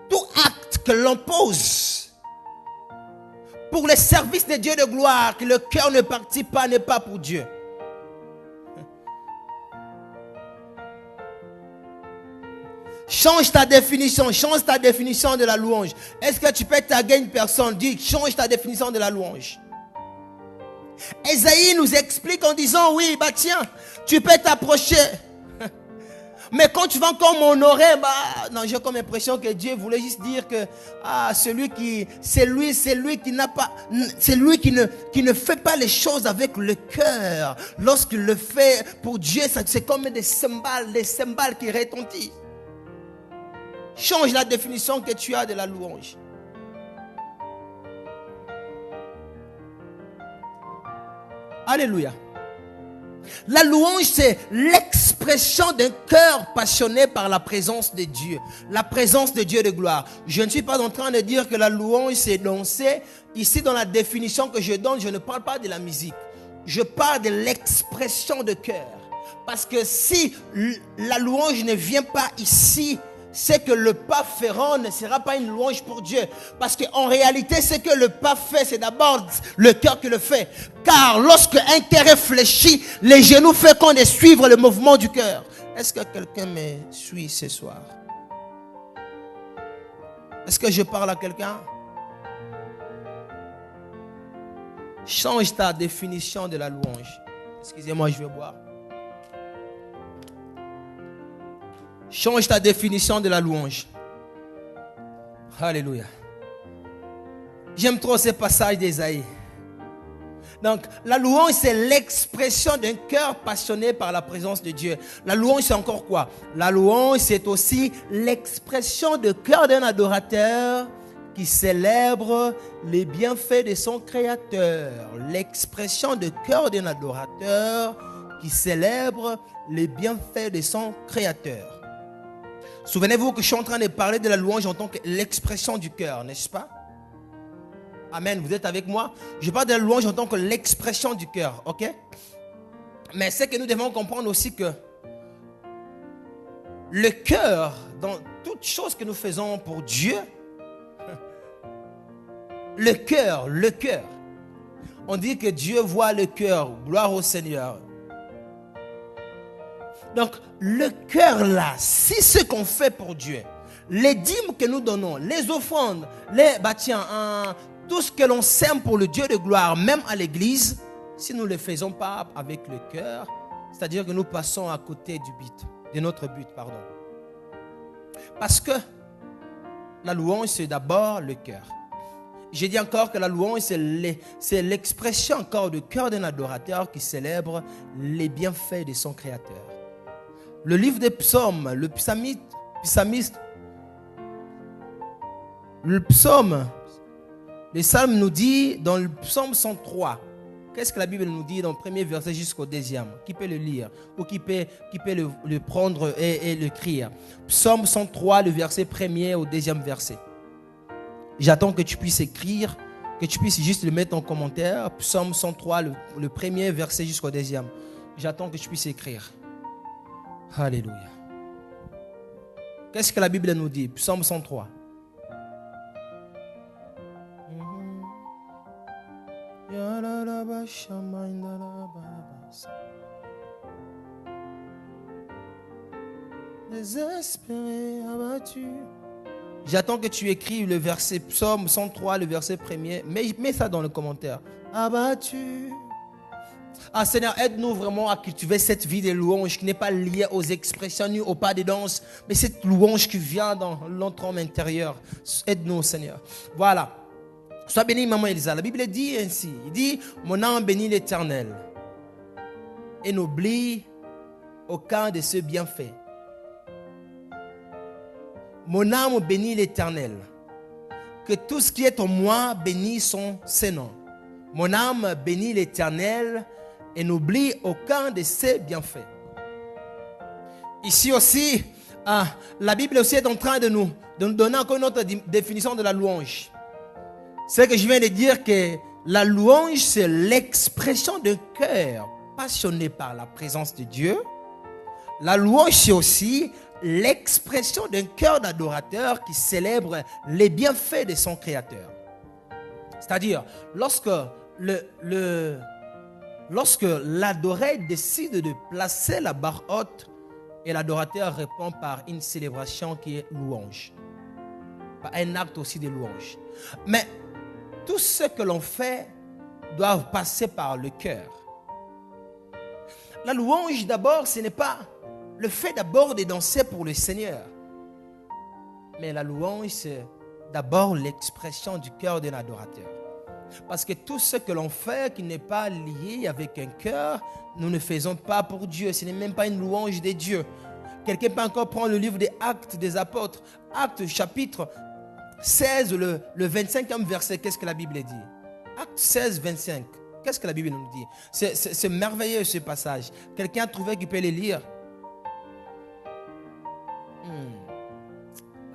Speaker 1: Tout acte que l'on pose pour le service de Dieu de gloire, que le cœur ne participe pas, n'est pas pour Dieu. Change ta définition de la louange. Est-ce que tu peux taguer une personne? Dis, change ta définition de la louange. Esaïe nous explique en disant, oui, bah tiens, tu peux t'approcher. Mais quand tu vas encore m'honorer, non, j'ai comme l'impression que Dieu voulait juste dire que c'est lui qui ne fait pas les choses avec le cœur. Lorsqu'il le fait pour Dieu, c'est comme des cymbales qui retentissent. Change la définition que tu as de la louange. Alléluia. La louange, c'est l'expression d'un cœur passionné par la présence de Dieu. La présence de Dieu de gloire. Je ne suis pas en train de dire que la louange, c'est danser. Ici, dans la définition que je donne, je ne parle pas de la musique. Je parle de l'expression de cœur. Parce que si la louange ne vient pas ici, c'est que le pas ferrant ne sera pas une louange pour Dieu. Parce qu'en réalité, ce que le pas fait, c'est d'abord le cœur qui le fait. Car lorsque un cœur est fléchi, les genoux font qu'on est suivre le mouvement du cœur. Est-ce que quelqu'un me suit ce soir? Est-ce que je parle à quelqu'un? Change ta définition de la louange. Excusez-moi, je vais boire. Change ta définition de la louange. Alléluia. J'aime trop ce passage d'Ésaïe. Donc, la louange, c'est l'expression d'un cœur passionné par la présence de Dieu. La louange, c'est encore quoi? La louange, c'est aussi l'expression de cœur d'un adorateur qui célèbre les bienfaits de son Créateur. L'expression de cœur d'un adorateur qui célèbre les bienfaits de son Créateur. Souvenez-vous que je suis en train de parler de la louange en tant que l'expression du cœur, n'est-ce pas? Amen, vous êtes avec moi? Je parle de la louange en tant que l'expression du cœur, ok? Mais c'est que nous devons comprendre aussi que le cœur, dans toute chose que nous faisons pour Dieu, le cœur, on dit que Dieu voit le cœur, gloire au Seigneur. Donc, le cœur là, si ce qu'on fait pour Dieu, les dîmes que nous donnons, les offrandes, tout ce que l'on sème pour le Dieu de gloire, même à l'église, si nous ne le faisons pas avec le cœur, c'est-à-dire que nous passons à côté de notre but. Parce que la louange, c'est d'abord le cœur. J'ai dit encore que la louange, c'est l'expression encore du cœur d'un adorateur qui célèbre les bienfaits de son Créateur. Le livre des psaumes, le psaume nous dit dans le psaume 103, qu'est-ce que la Bible nous dit dans le premier verset jusqu'au deuxième? Qui peut le lire ou qui peut le prendre et l'écrire? Psaume 103, le verset premier au deuxième verset. J'attends que tu puisses écrire, que tu puisses juste le mettre en commentaire. Psaume 103, le premier verset jusqu'au deuxième. J'attends que tu puisses écrire. Alléluia. Qu'est-ce que la Bible nous dit? Psaume 103. Désespéré, abattu. J'attends que tu écrives le verset Psaume 103, le verset premier. Mets ça dans le commentaire. Abattu. Seigneur, aide-nous vraiment à cultiver cette vie de louange qui n'est pas liée aux expressions ni au pas de danse, mais cette louange qui vient dans notre homme intérieur. Aide-nous, Seigneur. Voilà. Sois béni, maman Elisa. La Bible dit ainsi. Il dit, mon âme bénit l'Éternel et n'oublie aucun de ses bienfaits. Mon âme bénit l'Éternel. Que tout ce qui est en moi bénisse son Saint-Nom. Mon âme bénit l'Éternel et n'oublie aucun de ses bienfaits. Ici aussi, La Bible aussi est en train de nous donner encore une autre définition de la louange. C'est que je viens de dire que la louange, c'est l'expression d'un cœur passionné par la présence de Dieu. La louange, c'est aussi l'expression d'un cœur d'adorateur qui célèbre les bienfaits de son Créateur. C'est-à-dire, lorsque l'adoré décide de placer la barre haute, et l'adorateur répond par une célébration qui est louange, par un acte aussi de louange. Mais tout ce que l'on fait doit passer par le cœur. La louange d'abord, ce n'est pas le fait d'abord de danser pour le Seigneur. Mais la louange, c'est d'abord l'expression du cœur d'un adorateur. Parce que tout ce que l'on fait qui n'est pas lié avec un cœur, nous ne faisons pas pour Dieu. Ce n'est même pas une louange de Dieu. Quelqu'un peut encore prendre le livre des Actes des Apôtres. Actes chapitre 16, le 25e verset. Qu'est-ce que la Bible dit? Actes 16, 25. Qu'est-ce que la Bible nous dit? C'est merveilleux ce passage. Quelqu'un a trouvé qu'il peut le lire?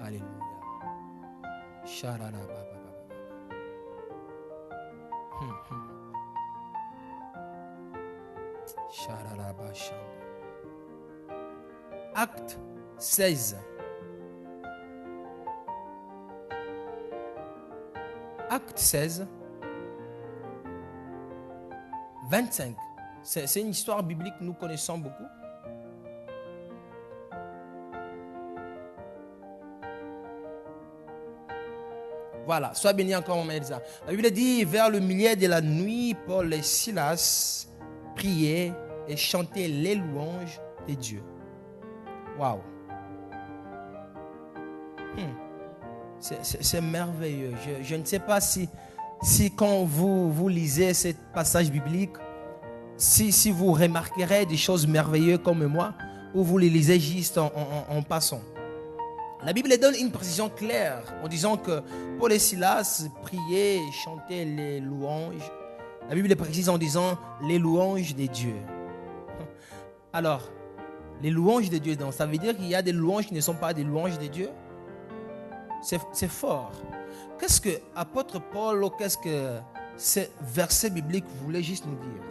Speaker 1: Alléluia. Acte 16. Acte 16. 25. C'est une histoire biblique que nous connaissons beaucoup. Voilà, sois béni encore, mon Elsa. La Bible dit, vers le milieu de la nuit, Paul et Silas priaient et chantaient les louanges de Dieu. Waouh! C'est merveilleux. Je ne sais pas si quand vous lisez ce passage biblique, si vous remarquerez des choses merveilleuses comme moi, ou vous les lisez juste en passant. La Bible donne une précision claire en disant que Paul et Silas priaient et chantaient les louanges. La Bible précise en disant les louanges de Dieu. Alors, les louanges de Dieu, donc, ça veut dire qu'il y a des louanges qui ne sont pas des louanges de Dieu. C'est fort. Qu'est-ce que apôtre Paul ou qu'est-ce que ce verset biblique voulait juste nous dire?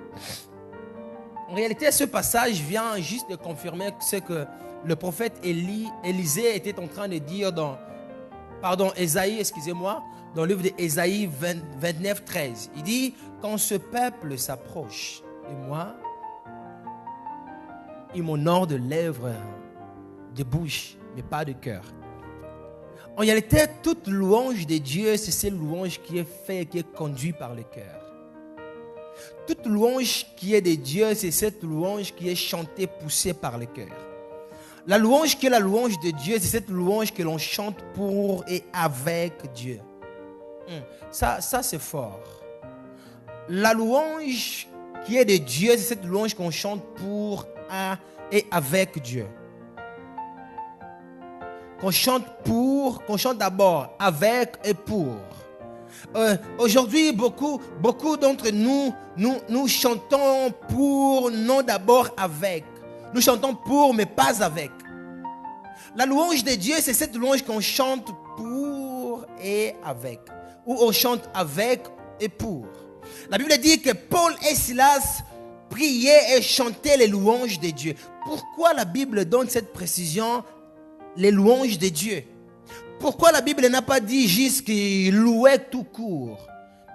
Speaker 1: En réalité, ce passage vient juste de confirmer ce que le prophète Élisée était en train de dire dans Ésaïe, dans le livre d'Ésaïe 29, 13. Il dit, quand ce peuple s'approche de moi, il m'honore de lèvres, de bouche, mais pas de cœur. En réalité, toute louange de Dieu, c'est cette louange qui est faite, qui est conduite par le cœur. Toute louange qui est de Dieu, c'est cette louange qui est chantée, poussée par le cœur. La louange qui est la louange de Dieu, c'est cette louange que l'on chante pour et avec Dieu. Ça c'est fort. La louange qui est de Dieu, c'est cette louange qu'on chante pour et avec Dieu. Qu'on chante d'abord, avec et pour. Aujourd'hui, beaucoup d'entre nous chantons pour, non d'abord avec. Nous chantons pour, mais pas avec. La louange de Dieu, c'est cette louange qu'on chante pour et avec. Ou on chante avec et pour. La Bible dit que Paul et Silas priaient et chantaient les louanges de Dieu. Pourquoi la Bible donne cette précision, les louanges de Dieu? Pourquoi la Bible n'a pas dit juste qu'ils louaient tout court?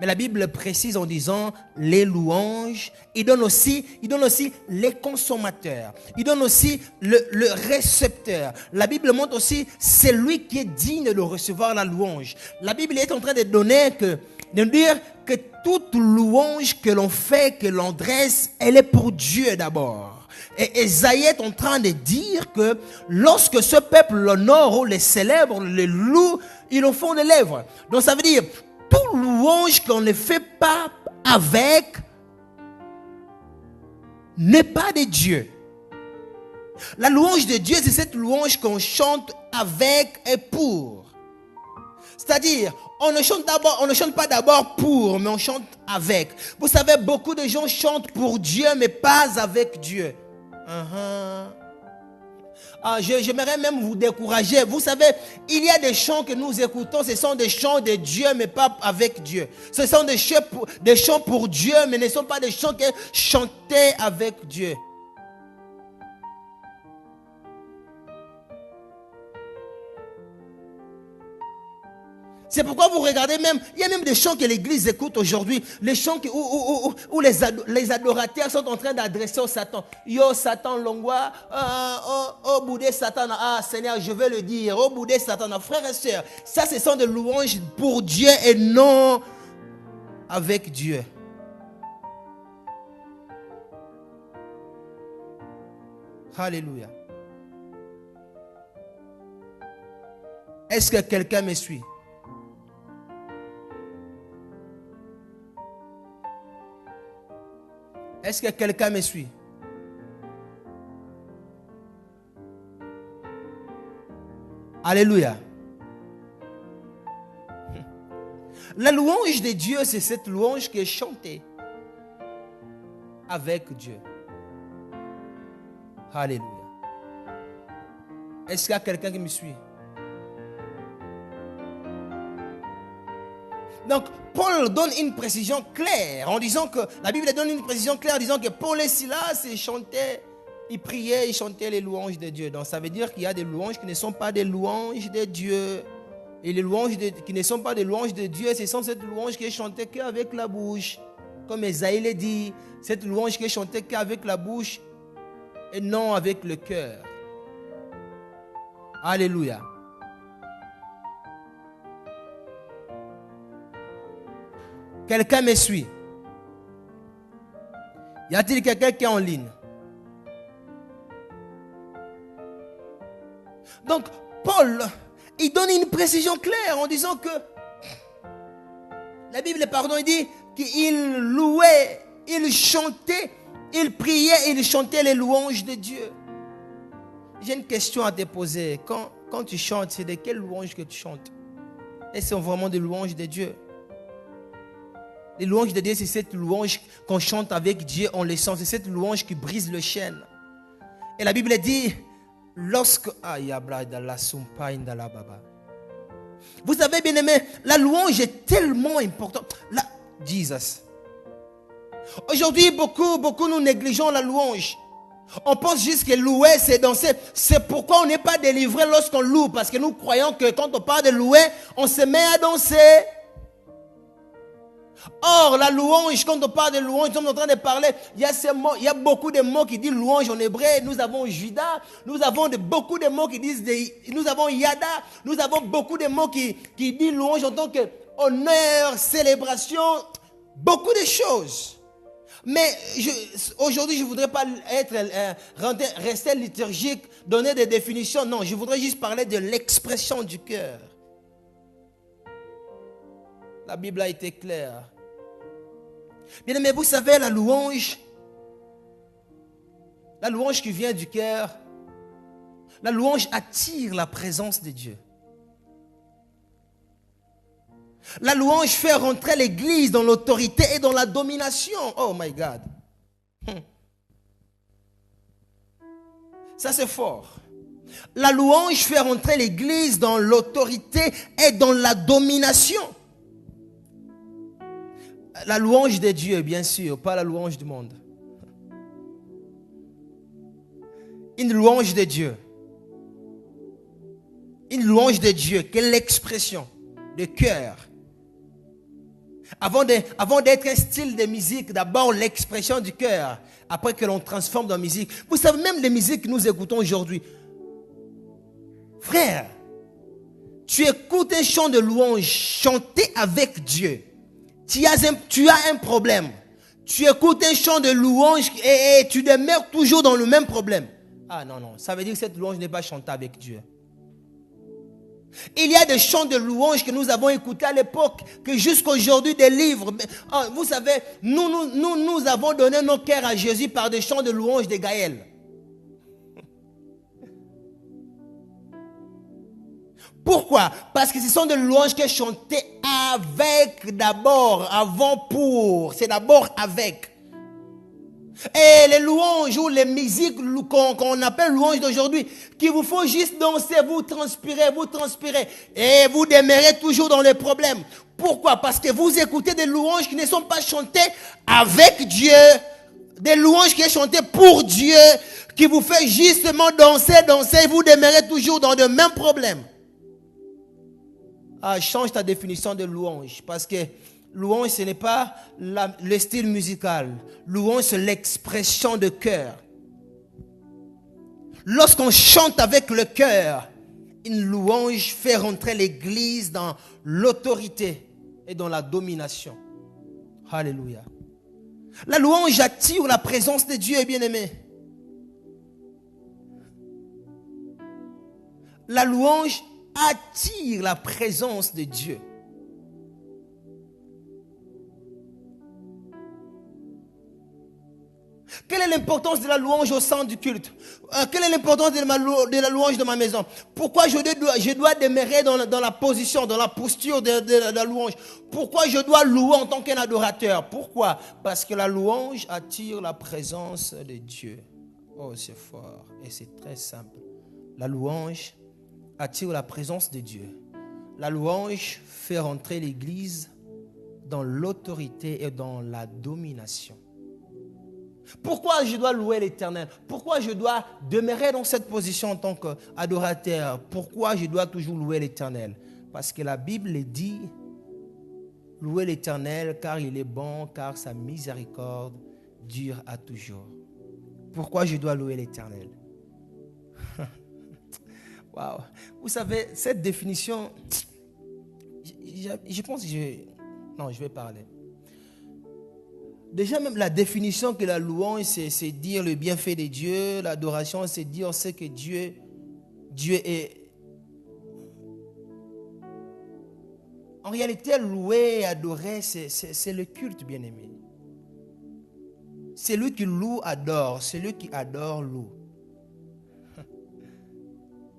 Speaker 1: Mais la Bible précise en disant les louanges. Il donne aussi les consommateurs. Il donne aussi le récepteur. La Bible montre aussi celui qui est digne de recevoir la louange. La Bible est en train de dire que toute louange que l'on fait, que l'on dresse, elle est pour Dieu d'abord. Et Ésaïe est en train de dire que lorsque ce peuple l'honore ou le célèbre, le loue, ils le font de lèvres. Donc ça veut dire, toute louange qu'on ne fait pas avec n'est pas de Dieu. La louange de Dieu, c'est cette louange qu'on chante avec et pour. C'est-à-dire, on ne chante pas d'abord pour, mais on chante avec. Vous savez, beaucoup de gens chantent pour Dieu, mais pas avec Dieu. J'aimerais même vous décourager. Vous savez, il y a des chants que nous écoutons, ce sont des chants de Dieu, mais pas avec Dieu. Ce sont des chants pour Dieu, mais ne sont pas des chants que chantés avec Dieu. C'est pourquoi vous regardez même, il y a même des chants que l'église écoute aujourd'hui, les chants où les adorateurs sont en train d'adresser au Satan. Yo Satan longwa, oh boudé Satan, Seigneur, je veux le dire, oh boudé Satan, frères et sœurs, ça ce sont des louanges pour Dieu et non avec Dieu. Alléluia. Est-ce que quelqu'un me suit? Est-ce que quelqu'un me suit? Alléluia. La louange de Dieu, c'est cette louange qui est chantée avec Dieu. Alléluia. Est-ce qu'il y a quelqu'un qui me suit? Donc, Paul donne une précision claire en disant que, la Bible donne une précision claire en disant que Paul et Silas, ils chantaient, ils priaient, ils chantaient les louanges de Dieu. Donc, ça veut dire qu'il y a des louanges qui ne sont pas des louanges de Dieu. Et les louanges qui ne sont pas des louanges de Dieu, ce sont cette louange qui est chantée qu'avec la bouche. Comme Esaïe l'a dit, cette louange qui est chantée qu'avec la bouche et non avec le cœur. Alléluia. Quelqu'un me suit? Y a-t-il quelqu'un qui est en ligne? Donc, Paul, il donne une précision claire en disant que la Bible, il dit qu'il louait, il chantait, il priait, il chantait les louanges de Dieu. J'ai une question à te poser. Quand tu chantes, c'est de quelle louange que tu chantes? Est-ce que c'est vraiment des louanges de Dieu? Les louanges de Dieu, c'est cette louange qu'on chante avec Dieu, on les sent. C'est cette louange qui brise le chêne. Et la Bible dit, lorsque... Vous savez, bien aimé, la louange est tellement importante. Jesus. Aujourd'hui, beaucoup nous négligeons la louange. On pense juste que louer, c'est danser. C'est pourquoi on n'est pas délivré lorsqu'on loue. Parce que nous croyons que quand on parle de louer, on se met à danser. Or, la louange, quand on parle de louange, nous sommes en train de parler, il y a beaucoup de mots qui disent louange en hébreu. Nous avons Juda, nous avons beaucoup de mots qui disent, nous avons Yada, nous avons beaucoup de mots qui disent louange en tant que honneur, célébration, beaucoup de choses. Mais aujourd'hui, je ne voudrais pas rester liturgique, donner des définitions. Non, je voudrais juste parler de l'expression du cœur. La Bible a été claire. Bien aimé, vous savez, la louange qui vient du cœur, la louange attire la présence de Dieu. La louange fait rentrer l'église dans l'autorité et dans la domination. Oh my God. Ça c'est fort. La louange fait rentrer l'église dans l'autorité et dans la domination. La louange de Dieu, bien sûr, pas la louange du monde. Une louange de Dieu. Une louange de Dieu, quelle l'expression de cœur. Avant d'être un style de musique, d'abord l'expression du cœur, après que l'on transforme dans la musique. Vous savez, même les musiques que nous écoutons aujourd'hui, frère, tu écoutes un chant de louange chanté avec Dieu. Tu as un problème. Tu écoutes un chant de louange et tu demeures toujours dans le même problème. Ah non, ça veut dire que cette louange n'est pas chantée avec Dieu. Il y a des chants de louange que nous avons écoutés à l'époque, que jusqu'à aujourd'hui des livres. Vous savez, nous avons donné nos cœurs à Jésus par des chants de louange de Gaël. Pourquoi? Parce que ce sont des louanges qui sont chantées avec d'abord, avant pour. C'est d'abord avec. Et les louanges ou les musiques qu'on appelle louanges d'aujourd'hui, qui vous font juste danser, vous transpirez. Et vous demeurez toujours dans les problèmes. Pourquoi? Parce que vous écoutez des louanges qui ne sont pas chantées avec Dieu. Des louanges qui sont chantées pour Dieu, qui vous fait justement danser, et vous demeurez toujours dans les mêmes problèmes. Ah, change ta définition de louange, parce que louange, ce n'est pas le style musical. Louange, c'est l'expression de cœur. Lorsqu'on chante avec le cœur, une louange fait rentrer l'Église dans l'autorité et dans la domination. Alléluia. La louange attire la présence de Dieu, bien-aimé. La louange attire la présence de Dieu. Quelle est l'importance de la louange au sein du culte? Quelle est l'importance de la louange de ma maison? Pourquoi je dois demeurer dans la position, dans la posture de la louange? Pourquoi je dois louer en tant qu'un adorateur? Pourquoi? Parce que la louange attire la présence de Dieu. Oh, c'est fort et c'est très simple. La louange attire la présence de Dieu. La louange fait rentrer l'Église dans l'autorité et dans la domination. Pourquoi je dois louer l'Éternel? Pourquoi je dois demeurer dans cette position en tant qu'adorateur? Pourquoi je dois toujours louer l'Éternel? Parce que la Bible dit, louez l'Éternel car il est bon, car sa miséricorde dure à toujours. Pourquoi je dois louer l'Éternel? Wow. Vous savez, cette définition, je pense que je vais parler. Déjà même la définition que la louange, c'est dire le bienfait de Dieu. L'adoration, c'est dire ce que Dieu est. En réalité, louer et adorer, c'est le culte, bien-aimé. Celui qui loue adore, celui qui adore loue.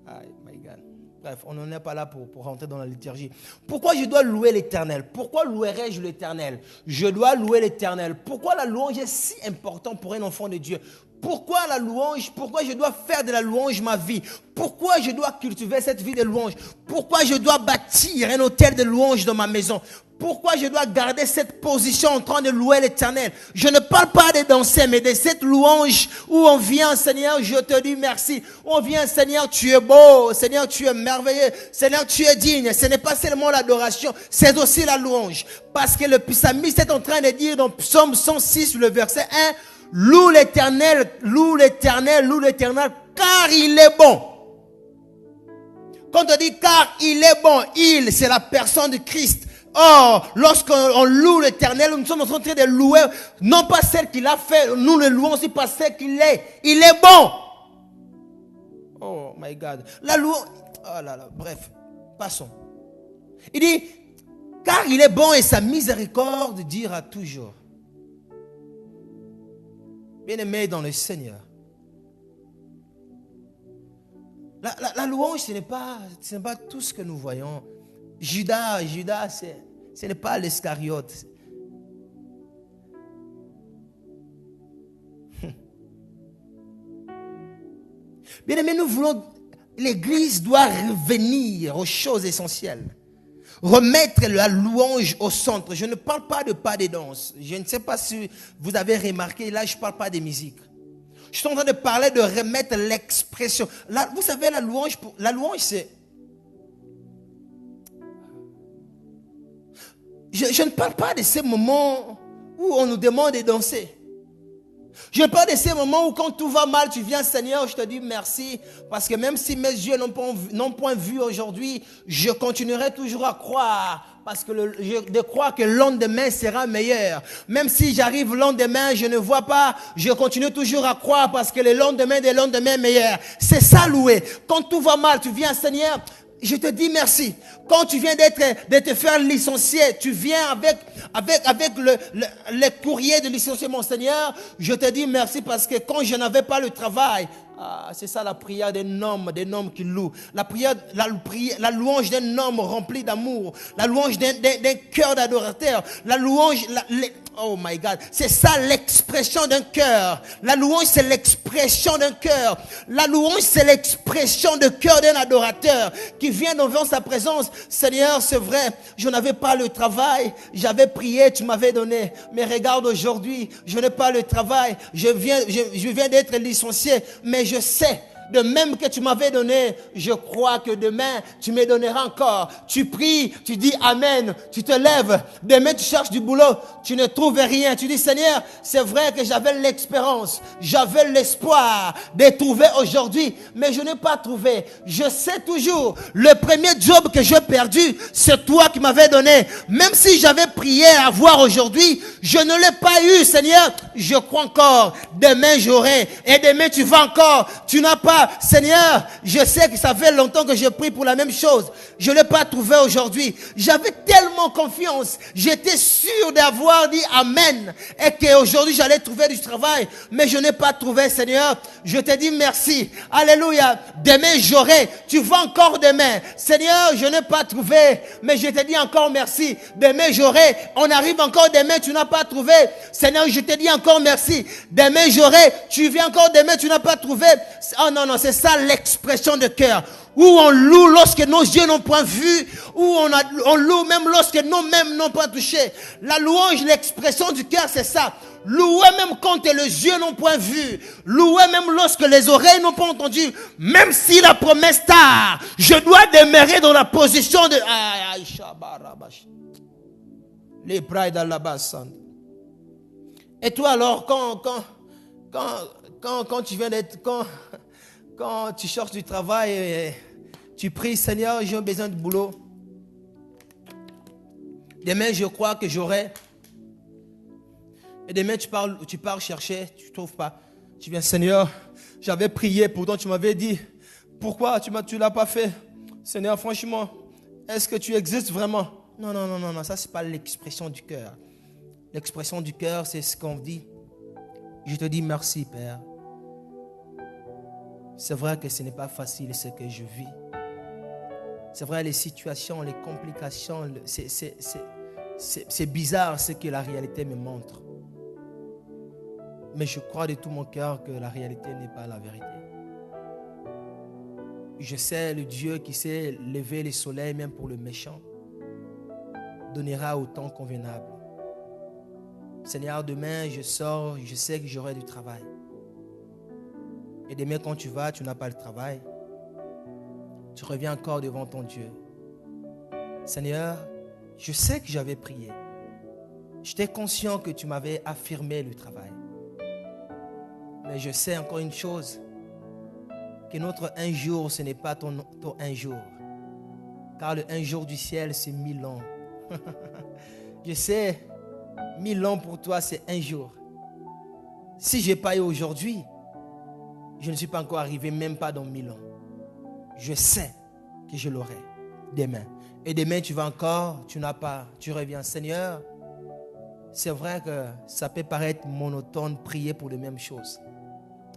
Speaker 1: Oh my God. Bref, on n'en est pas là pour rentrer dans la liturgie. Pourquoi je dois louer l'Éternel? Pourquoi louerai-je l'Éternel? Je dois louer l'Éternel. Pourquoi la louange est si importante pour un enfant de Dieu? Pourquoi la louange? Pourquoi je dois faire de la louange ma vie? Pourquoi je dois cultiver cette vie de louange? Pourquoi je dois bâtir un hôtel de louange dans ma maison? Pourquoi je dois garder cette position en train de louer l'Éternel? Je ne parle pas de danser, mais de cette louange où on vient, Seigneur, je te dis merci. On vient, Seigneur, tu es beau. Seigneur, tu es merveilleux. Seigneur, tu es digne. Ce n'est pas seulement l'adoration, c'est aussi la louange. Parce que le psalmiste est en train de dire dans Psaume 106, le verset 1, loue l'Éternel, loue l'Éternel, loue l'Éternel, car il est bon. Quand on dit car il est bon, il, c'est la personne de Christ. Or, lorsqu'on loue l'Éternel, nous sommes en train de louer, non pas celle qu'il a fait, nous le louons aussi pas celle qu'il est. Il est bon. Oh my God. La louange, oh là là, bref, passons. Il dit, car il est bon et sa miséricorde dira toujours. Bien-aimé dans le Seigneur. La louange, ce n'est pas tout ce que nous voyons. Judas, ce n'est pas l'Iscariote. Bien aimé, nous voulons, l'Église doit revenir aux choses essentielles. Remettre la louange au centre. Je ne parle pas de pas de danse. Je ne sais pas si vous avez remarqué, là je ne parle pas de musique. Je suis en train de parler de remettre l'expression. Là, vous savez, la louange c'est... Je ne parle pas de ces moments où on nous demande de danser. Je parle de ces moments où quand tout va mal, tu viens, Seigneur, je te dis merci. Parce que même si mes yeux n'ont point vu aujourd'hui, je continuerai toujours à croire. Parce que je crois que le lendemain sera meilleur. Même si j'arrive le lendemain, je ne vois pas, je continue toujours à croire parce que le lendemain des lendemains est meilleur. C'est ça louer. Quand tout va mal, tu viens, Seigneur, je te dis merci. Quand tu viens de te faire licencier, tu viens avec le courrier de licenciement, Seigneur, je te dis merci parce que quand je n'avais pas le travail, c'est ça la prière d'un homme qui loue. La louange d'un homme rempli d'amour. La louange d'un cœur d'adorateur. La louange, Oh my God. C'est ça l'expression d'un cœur. La louange, c'est l'expression d'un cœur. La louange, c'est l'expression de cœur d'un adorateur qui vient devant sa présence. Seigneur, c'est vrai, je n'avais pas le travail. J'avais prié, tu m'avais donné. Mais regarde aujourd'hui, je n'ai pas le travail. Je viens d'être licencié. Mais je sais. De même que tu m'avais donné, je crois que demain, tu me donneras encore. Tu pries, tu dis Amen, tu te lèves. Demain, tu cherches du boulot, tu ne trouves rien. Tu dis Seigneur, c'est vrai que j'avais l'espérance, j'avais l'espoir de trouver aujourd'hui, mais je n'ai pas trouvé. Je sais toujours, le premier job que j'ai perdu, c'est toi qui m'avais donné. Même si j'avais prié à avoir aujourd'hui, je ne l'ai pas eu, Seigneur. Je crois encore. Demain, j'aurai. Et demain, tu vas encore. Tu n'as pas. Seigneur, je sais que ça fait longtemps que je prie pour la même chose. Je ne l'ai pas trouvé aujourd'hui. J'avais tellement confiance. J'étais sûr d'avoir dit Amen. Et qu'aujourd'hui, j'allais trouver du travail. Mais je n'ai pas trouvé, Seigneur. Je te dis merci. Alléluia. Demain, j'aurai. Tu vas encore demain. Seigneur, je n'ai pas trouvé. Mais je te dis encore merci. Demain, j'aurai. On arrive encore demain. Tu n'as pas trouvé. Seigneur, je te dis encore merci. Demain, j'aurai. Tu viens encore demain. Tu n'as pas trouvé. Oh non, non, c'est ça l'expression de cœur. Où on loue lorsque nos yeux n'ont point vu. Où on loue même lorsque nos mains n'ont pas touché. La louange, l'expression du cœur, c'est ça. Louer même quand les yeux n'ont point vu. Louer même lorsque les oreilles n'ont pas entendu. Même si la promesse tarde, je dois demeurer dans la position de... Les pride dans la basse. Et toi alors, quand tu viens d'être... Quand tu cherches du travail et tu pries, Seigneur, j'ai besoin de boulot. Demain, je crois que j'aurai. Et demain, tu pars chercher, tu ne trouves pas. Tu viens, Seigneur, j'avais prié, pourtant tu m'avais dit, pourquoi tu ne l'as pas fait? Seigneur, franchement, est-ce que tu existes vraiment? Non, ça c'est pas l'expression du cœur. L'expression du cœur, c'est ce qu'on dit. Je te dis merci, Père. C'est vrai que ce n'est pas facile ce que je vis. C'est vrai, les situations, les complications, c'est bizarre ce que la réalité me montre. Mais je crois de tout mon cœur que la réalité n'est pas la vérité. Je sais, le Dieu qui sait lever le soleil même pour le méchant donnera au temps convenable. Seigneur, demain je sors, je sais que j'aurai du travail. Et demain, quand tu vas, tu n'as pas le travail. Tu reviens encore devant ton Dieu. Seigneur, je sais que j'avais prié. J'étais conscient que tu m'avais affirmé le travail. Mais je sais encore une chose, que notre un jour, ce n'est pas ton un jour. Car le un jour du ciel, c'est 1000 ans. Je sais, 1000 ans pour toi, c'est un jour. Si je n'ai pas eu aujourd'hui, je ne suis pas encore arrivé, même pas dans 1000 ans. Je sais que je l'aurai demain. Et demain, tu vas encore, tu n'as pas, tu reviens. Seigneur, c'est vrai que ça peut paraître monotone, prier pour les mêmes choses.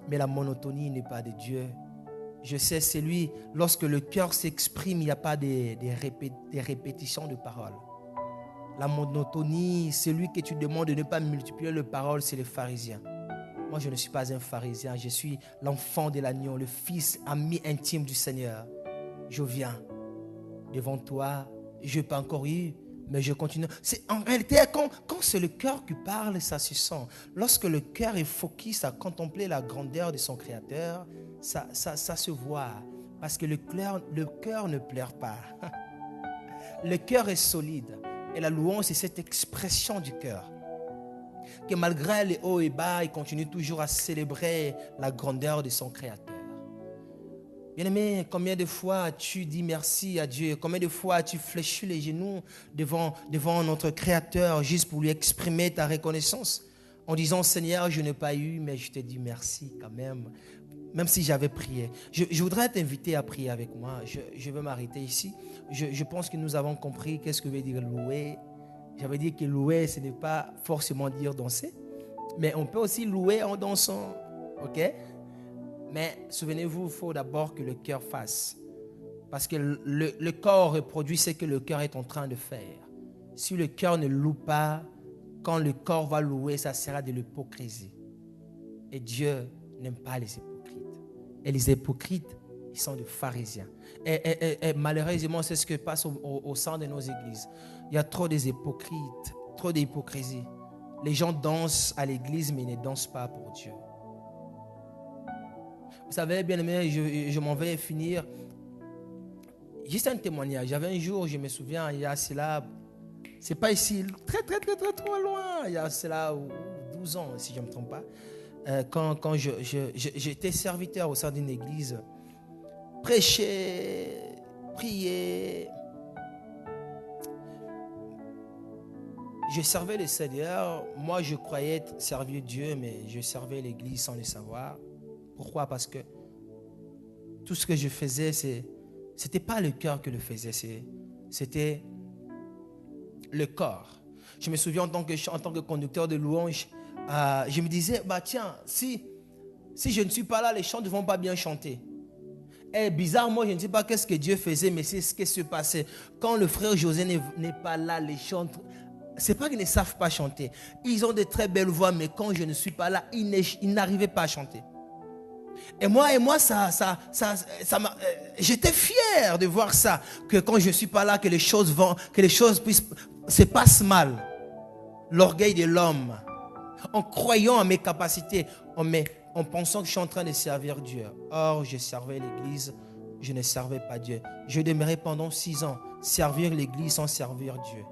Speaker 1: Mais la monotonie n'est pas de Dieu. Je sais, c'est lui, lorsque le cœur s'exprime, il n'y a pas des répétitions de paroles. La monotonie, celui que tu demandes de ne pas multiplier les paroles, c'est les pharisiens. Moi, je ne suis pas un pharisien. Je suis l'enfant de l'agneau, le fils ami intime du Seigneur. Je viens devant toi. Je n'ai pas encore eu, mais je continue. En réalité, quand c'est le cœur qui parle, ça se sent. Lorsque le cœur est focus à contempler la grandeur de son Créateur, ça se voit. Parce que le cœur ne pleure pas. Le cœur est solide. Et la louange, c'est cette expression du cœur. Que malgré les hauts et bas, il continue toujours à célébrer la grandeur de son Créateur. Bien-aimé, combien de fois as-tu dit merci à Dieu? Combien de fois as-tu fléchi les genoux devant notre Créateur juste pour lui exprimer ta reconnaissance? En disant, Seigneur, je n'ai pas eu, mais je te dis merci quand même. Même si j'avais prié. Je voudrais t'inviter à prier avec moi. Je vais m'arrêter ici. Je pense que nous avons compris qu'est-ce que veut dire louer. J'avais dit que louer, ce n'est pas forcément dire danser, mais on peut aussi louer en dansant, ok? Mais souvenez-vous, il faut d'abord que le cœur fasse, parce que le corps reproduit ce que le cœur est en train de faire. Si le cœur ne loue pas, quand le corps va louer, ça sera de l'hypocrisie. Et Dieu n'aime pas les hypocrites. Et les hypocrites, ils sont des pharisiens. Et malheureusement, c'est ce qui passe au sein de nos églises. Il y a trop des hypocrites, trop d'hypocrisie. Les gens dansent à l'église, mais ils ne dansent pas pour Dieu. Vous savez, bien aimé, je m'en vais finir. Juste un témoignage. Il y avait un jour, je me souviens, il y a cela, c'est pas ici, très trop loin. Il y a cela 12 ans, si je ne me trompe pas. Quand j'étais serviteur au sein d'une église, prêcher, prier. Je servais le Seigneur. Moi, je croyais servir Dieu, mais je servais l'église sans le savoir. Pourquoi? Parce que tout ce que je faisais, c'était pas le cœur que le faisait, c'était le corps. Je me souviens en tant que conducteur de louange, je me disais, tiens, si je ne suis pas là, les chants ne vont pas bien chanter. Et bizarrement, je ne sais pas qu'est-ce que Dieu faisait, mais c'est ce qui se passait. Quand le frère José n'est pas là, les chants, c'est pas qu'ils ne savent pas chanter. Ils ont de très belles voix, mais quand je ne suis pas là, ils n'arrivaient pas à chanter. Et moi, j'étais fier de voir ça, que quand je ne suis pas là, que les choses se passent mal. L'orgueil de l'homme, en croyant à mes capacités, en pensant que je suis en train de servir Dieu. Or, je servais l'église, je ne servais pas Dieu. Je demeurais pendant 6 ans, servir l'église sans servir Dieu.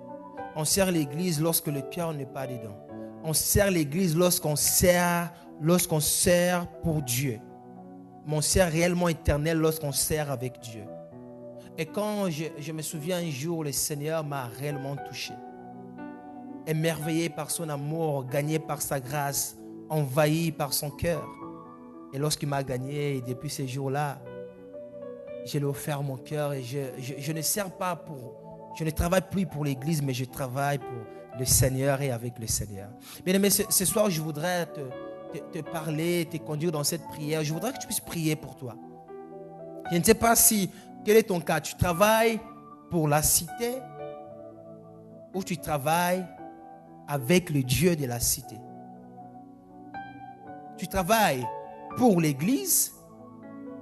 Speaker 1: On sert l'église lorsque le cœur n'est pas dedans. On sert l'église lorsqu'on sert pour Dieu. Mais on sert réellement éternel lorsqu'on sert avec Dieu. Et quand je me souviens un jour, le Seigneur m'a réellement touché. Émerveillé par son amour, gagné par sa grâce, envahi par son cœur. Et lorsqu'il m'a gagné, depuis ces jours-là, je lui ai offert mon cœur et je ne travaille plus pour l'église, mais je travaille pour le Seigneur et avec le Seigneur. Bien aimé, ce soir, je voudrais te parler, te conduire dans cette prière. Je voudrais que tu puisses prier pour toi. Je ne sais pas quel est ton cas. Tu travailles pour la cité ou tu travailles avec le Dieu de la cité. Tu travailles pour l'église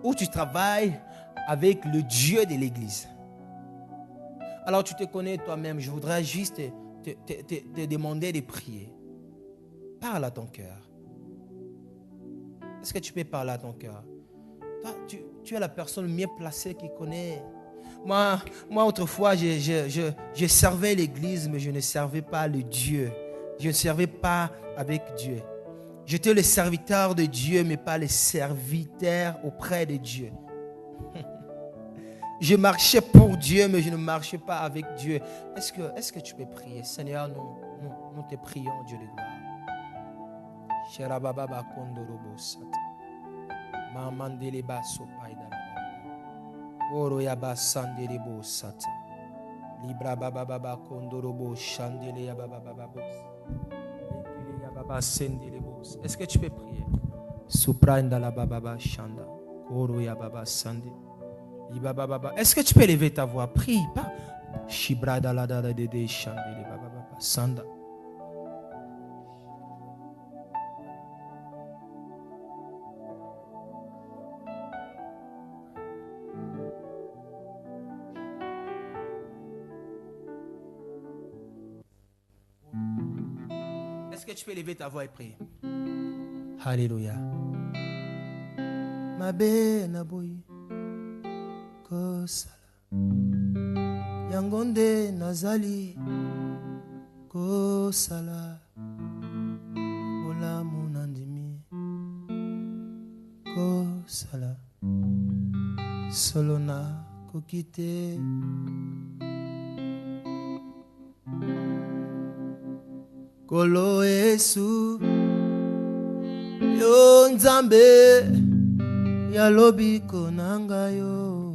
Speaker 1: ou tu travailles avec le Dieu de l'église. Alors tu te connais toi-même. Je voudrais juste te demander de prier. Parle à ton cœur. Est-ce que tu peux parler à ton cœur? Toi, tu es la personne mieux placée qui connaît. Moi autrefois, je servais l'église, mais je ne servais pas le Dieu. Je ne servais pas avec Dieu. J'étais le serviteur de Dieu, mais pas le serviteur auprès de Dieu. Je marchais pour Dieu, mais je ne marchais pas avec Dieu. Est-ce que tu peux prier? Seigneur, nous te prions, Dieu de gloire. Sherababa kondorobo sata. Mamandele baso paida. Oro yaba sandele bo sata. Libra baba baba kondorobo shandele yaba baba baba. Lekele yaba baba sendele bo. Est-ce que tu peux prier? Supranda la baba baba shanda. Oro yaba baba sandele. Est-ce que tu peux lever ta voix? Prie, pas. Shibrada la da de shandele baba baba sanda. Est-ce que tu peux lever ta voix et prier? Alléluia. Mabe naboyi kosala yangonde nazali kosala olamu nandimi kosala solona kokite Kolo Yesu yo nzambe ya lobiko nanga yo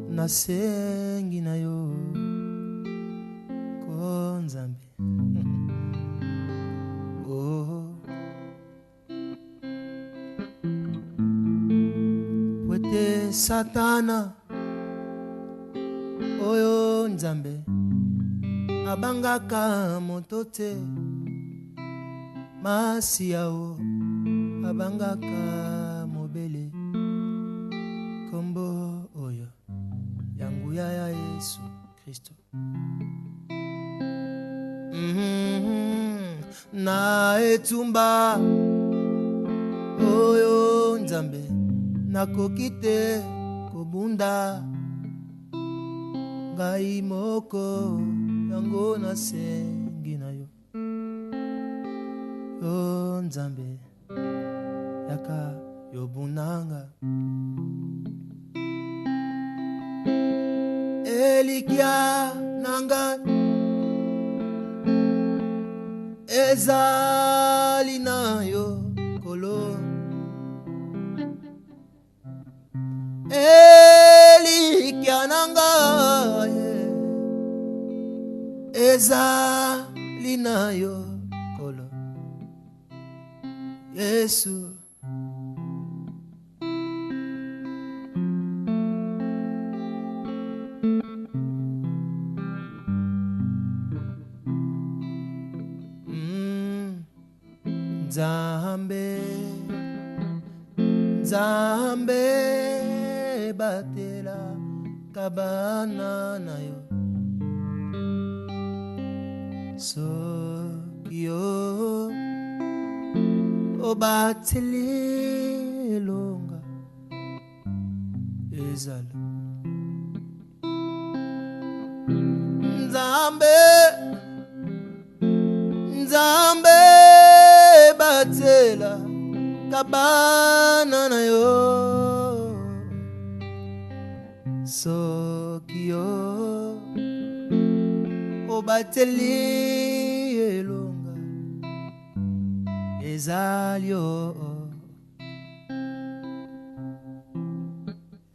Speaker 1: nasengi na yo ko nzambe oh wete satana oyo nzambe abangaka moto te masi yao abangaka mobele kombo oyo yanguya ya Yesu Kristo na etumba oyo nzambe nakoki te kobunda ngai moko yango nasengi na yo yo nzambe yaka yobunanga elikia nanga ezali na yo kolo elikia nanga ezali na yo kolo Yesu Nzambe Nzambe batela kabana na yo Sokyo obateli longa ezala Nzambe Nzambe batela kabana na yo Sokyo obateli elonga ezalio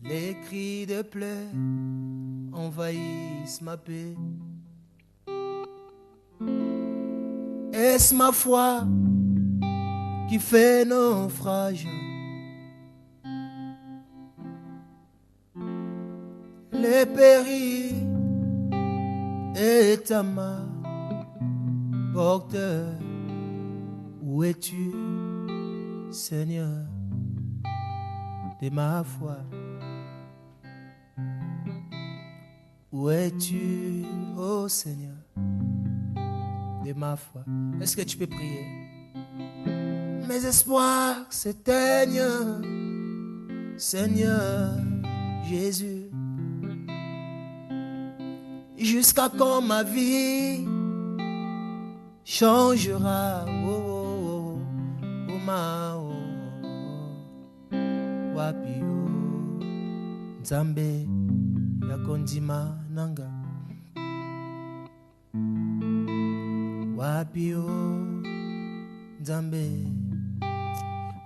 Speaker 1: les cris de pleurs envahissent ma paix. Est-ce ma foi qui fait naufrage? Les périls est à ma porteur. Où es-tu, Seigneur, de ma foi? Où es-tu, ô Seigneur, de ma foi? Est-ce que tu peux prier? Mes espoirs s'éteignent, Seigneur Jésus. Jusqu'à quand ma vie changera? Oh, oh, oh, oh, ma, oh, oh. Wapi, oh, Nzambe yakondima nanga. Wapi, oh, Nzambe.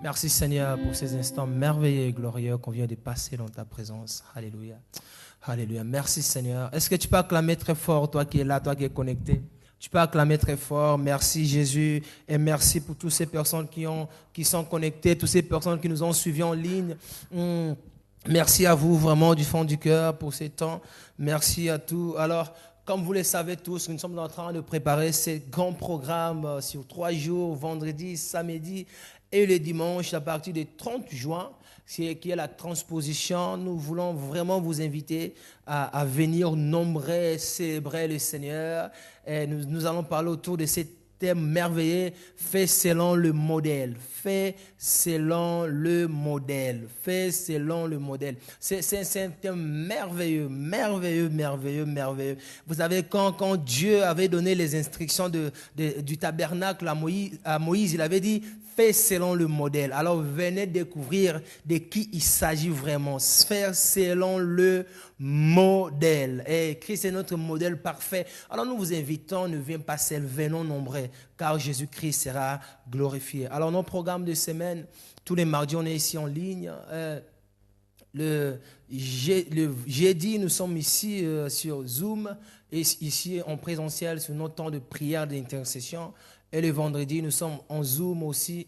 Speaker 1: Merci Seigneur pour ces instants merveilleux et glorieux qu'on vient de passer dans ta présence. Alléluia. Alléluia. Merci Seigneur. Est-ce que tu peux acclamer très fort, toi qui es là, toi qui es connecté? Tu peux acclamer très fort. Merci Jésus. Et merci pour toutes ces personnes qui sont connectées, toutes ces personnes qui nous ont suivis en ligne. Merci à vous vraiment du fond du cœur pour ces temps. Merci à tous. Alors, comme vous le savez tous, nous sommes en train de préparer ces grands programmes sur 3 jours, vendredi, samedi et le dimanche à partir du 30 juin. Qui est la transposition. Nous voulons vraiment vous inviter à venir nombreux célébrer le Seigneur. Et nous allons parler autour de ces thèmes merveilleux. Fais selon le modèle. Fais selon le modèle. Fais selon le modèle. C'est un thème merveilleux, merveilleux, merveilleux, merveilleux. Vous savez, quand Dieu avait donné les instructions du tabernacle à Moïse, il avait dit fais selon le modèle. Alors venez découvrir de qui il s'agit vraiment. Faire selon le modèle. Et Christ est notre modèle parfait. Alors nous vous invitons, ne venez pas seul, venons nombreux, car Jésus-Christ sera glorifié. Alors nos programmes de semaine, tous les mardis on est ici en ligne. Le jeudi, nous sommes ici sur Zoom, et ici en présentiel sur nos temps de prière d'intercession. Et le vendredi, nous sommes en Zoom aussi,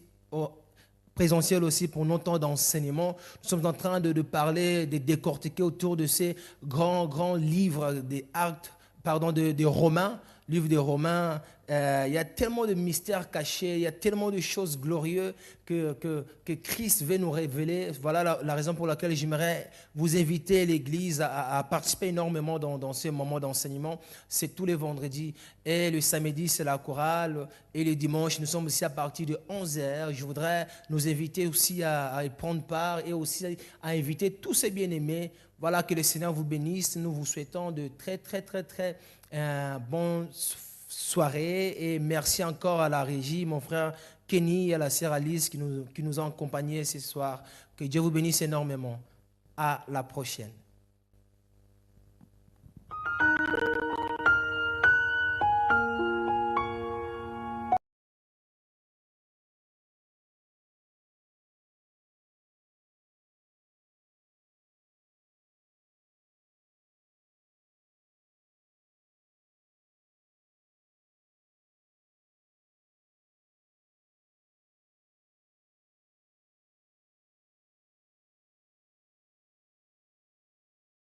Speaker 1: présentiel aussi pour nos temps d'enseignement. Nous sommes en train de parler, de décortiquer autour de ces grands livres des actes, de Romains. livre des Romains, il y a tellement de mystères cachés, il y a tellement de choses glorieuses que Christ veut nous révéler. Voilà la raison pour laquelle j'aimerais vous inviter, l'Église, à participer énormément dans ce moment d'enseignement. C'est tous les vendredis. Et le samedi, c'est la chorale. Et le dimanche, nous sommes ici à partir de 11h. Je voudrais nous inviter aussi à y prendre part et aussi à inviter tous ces bien-aimés. Voilà, que le Seigneur vous bénisse. Nous vous souhaitons de très bonnes soirées. Et merci encore à la régie, mon frère Kenny et à la sœur Alice qui nous ont accompagnés ce soir. Que Dieu vous bénisse énormément. À la prochaine.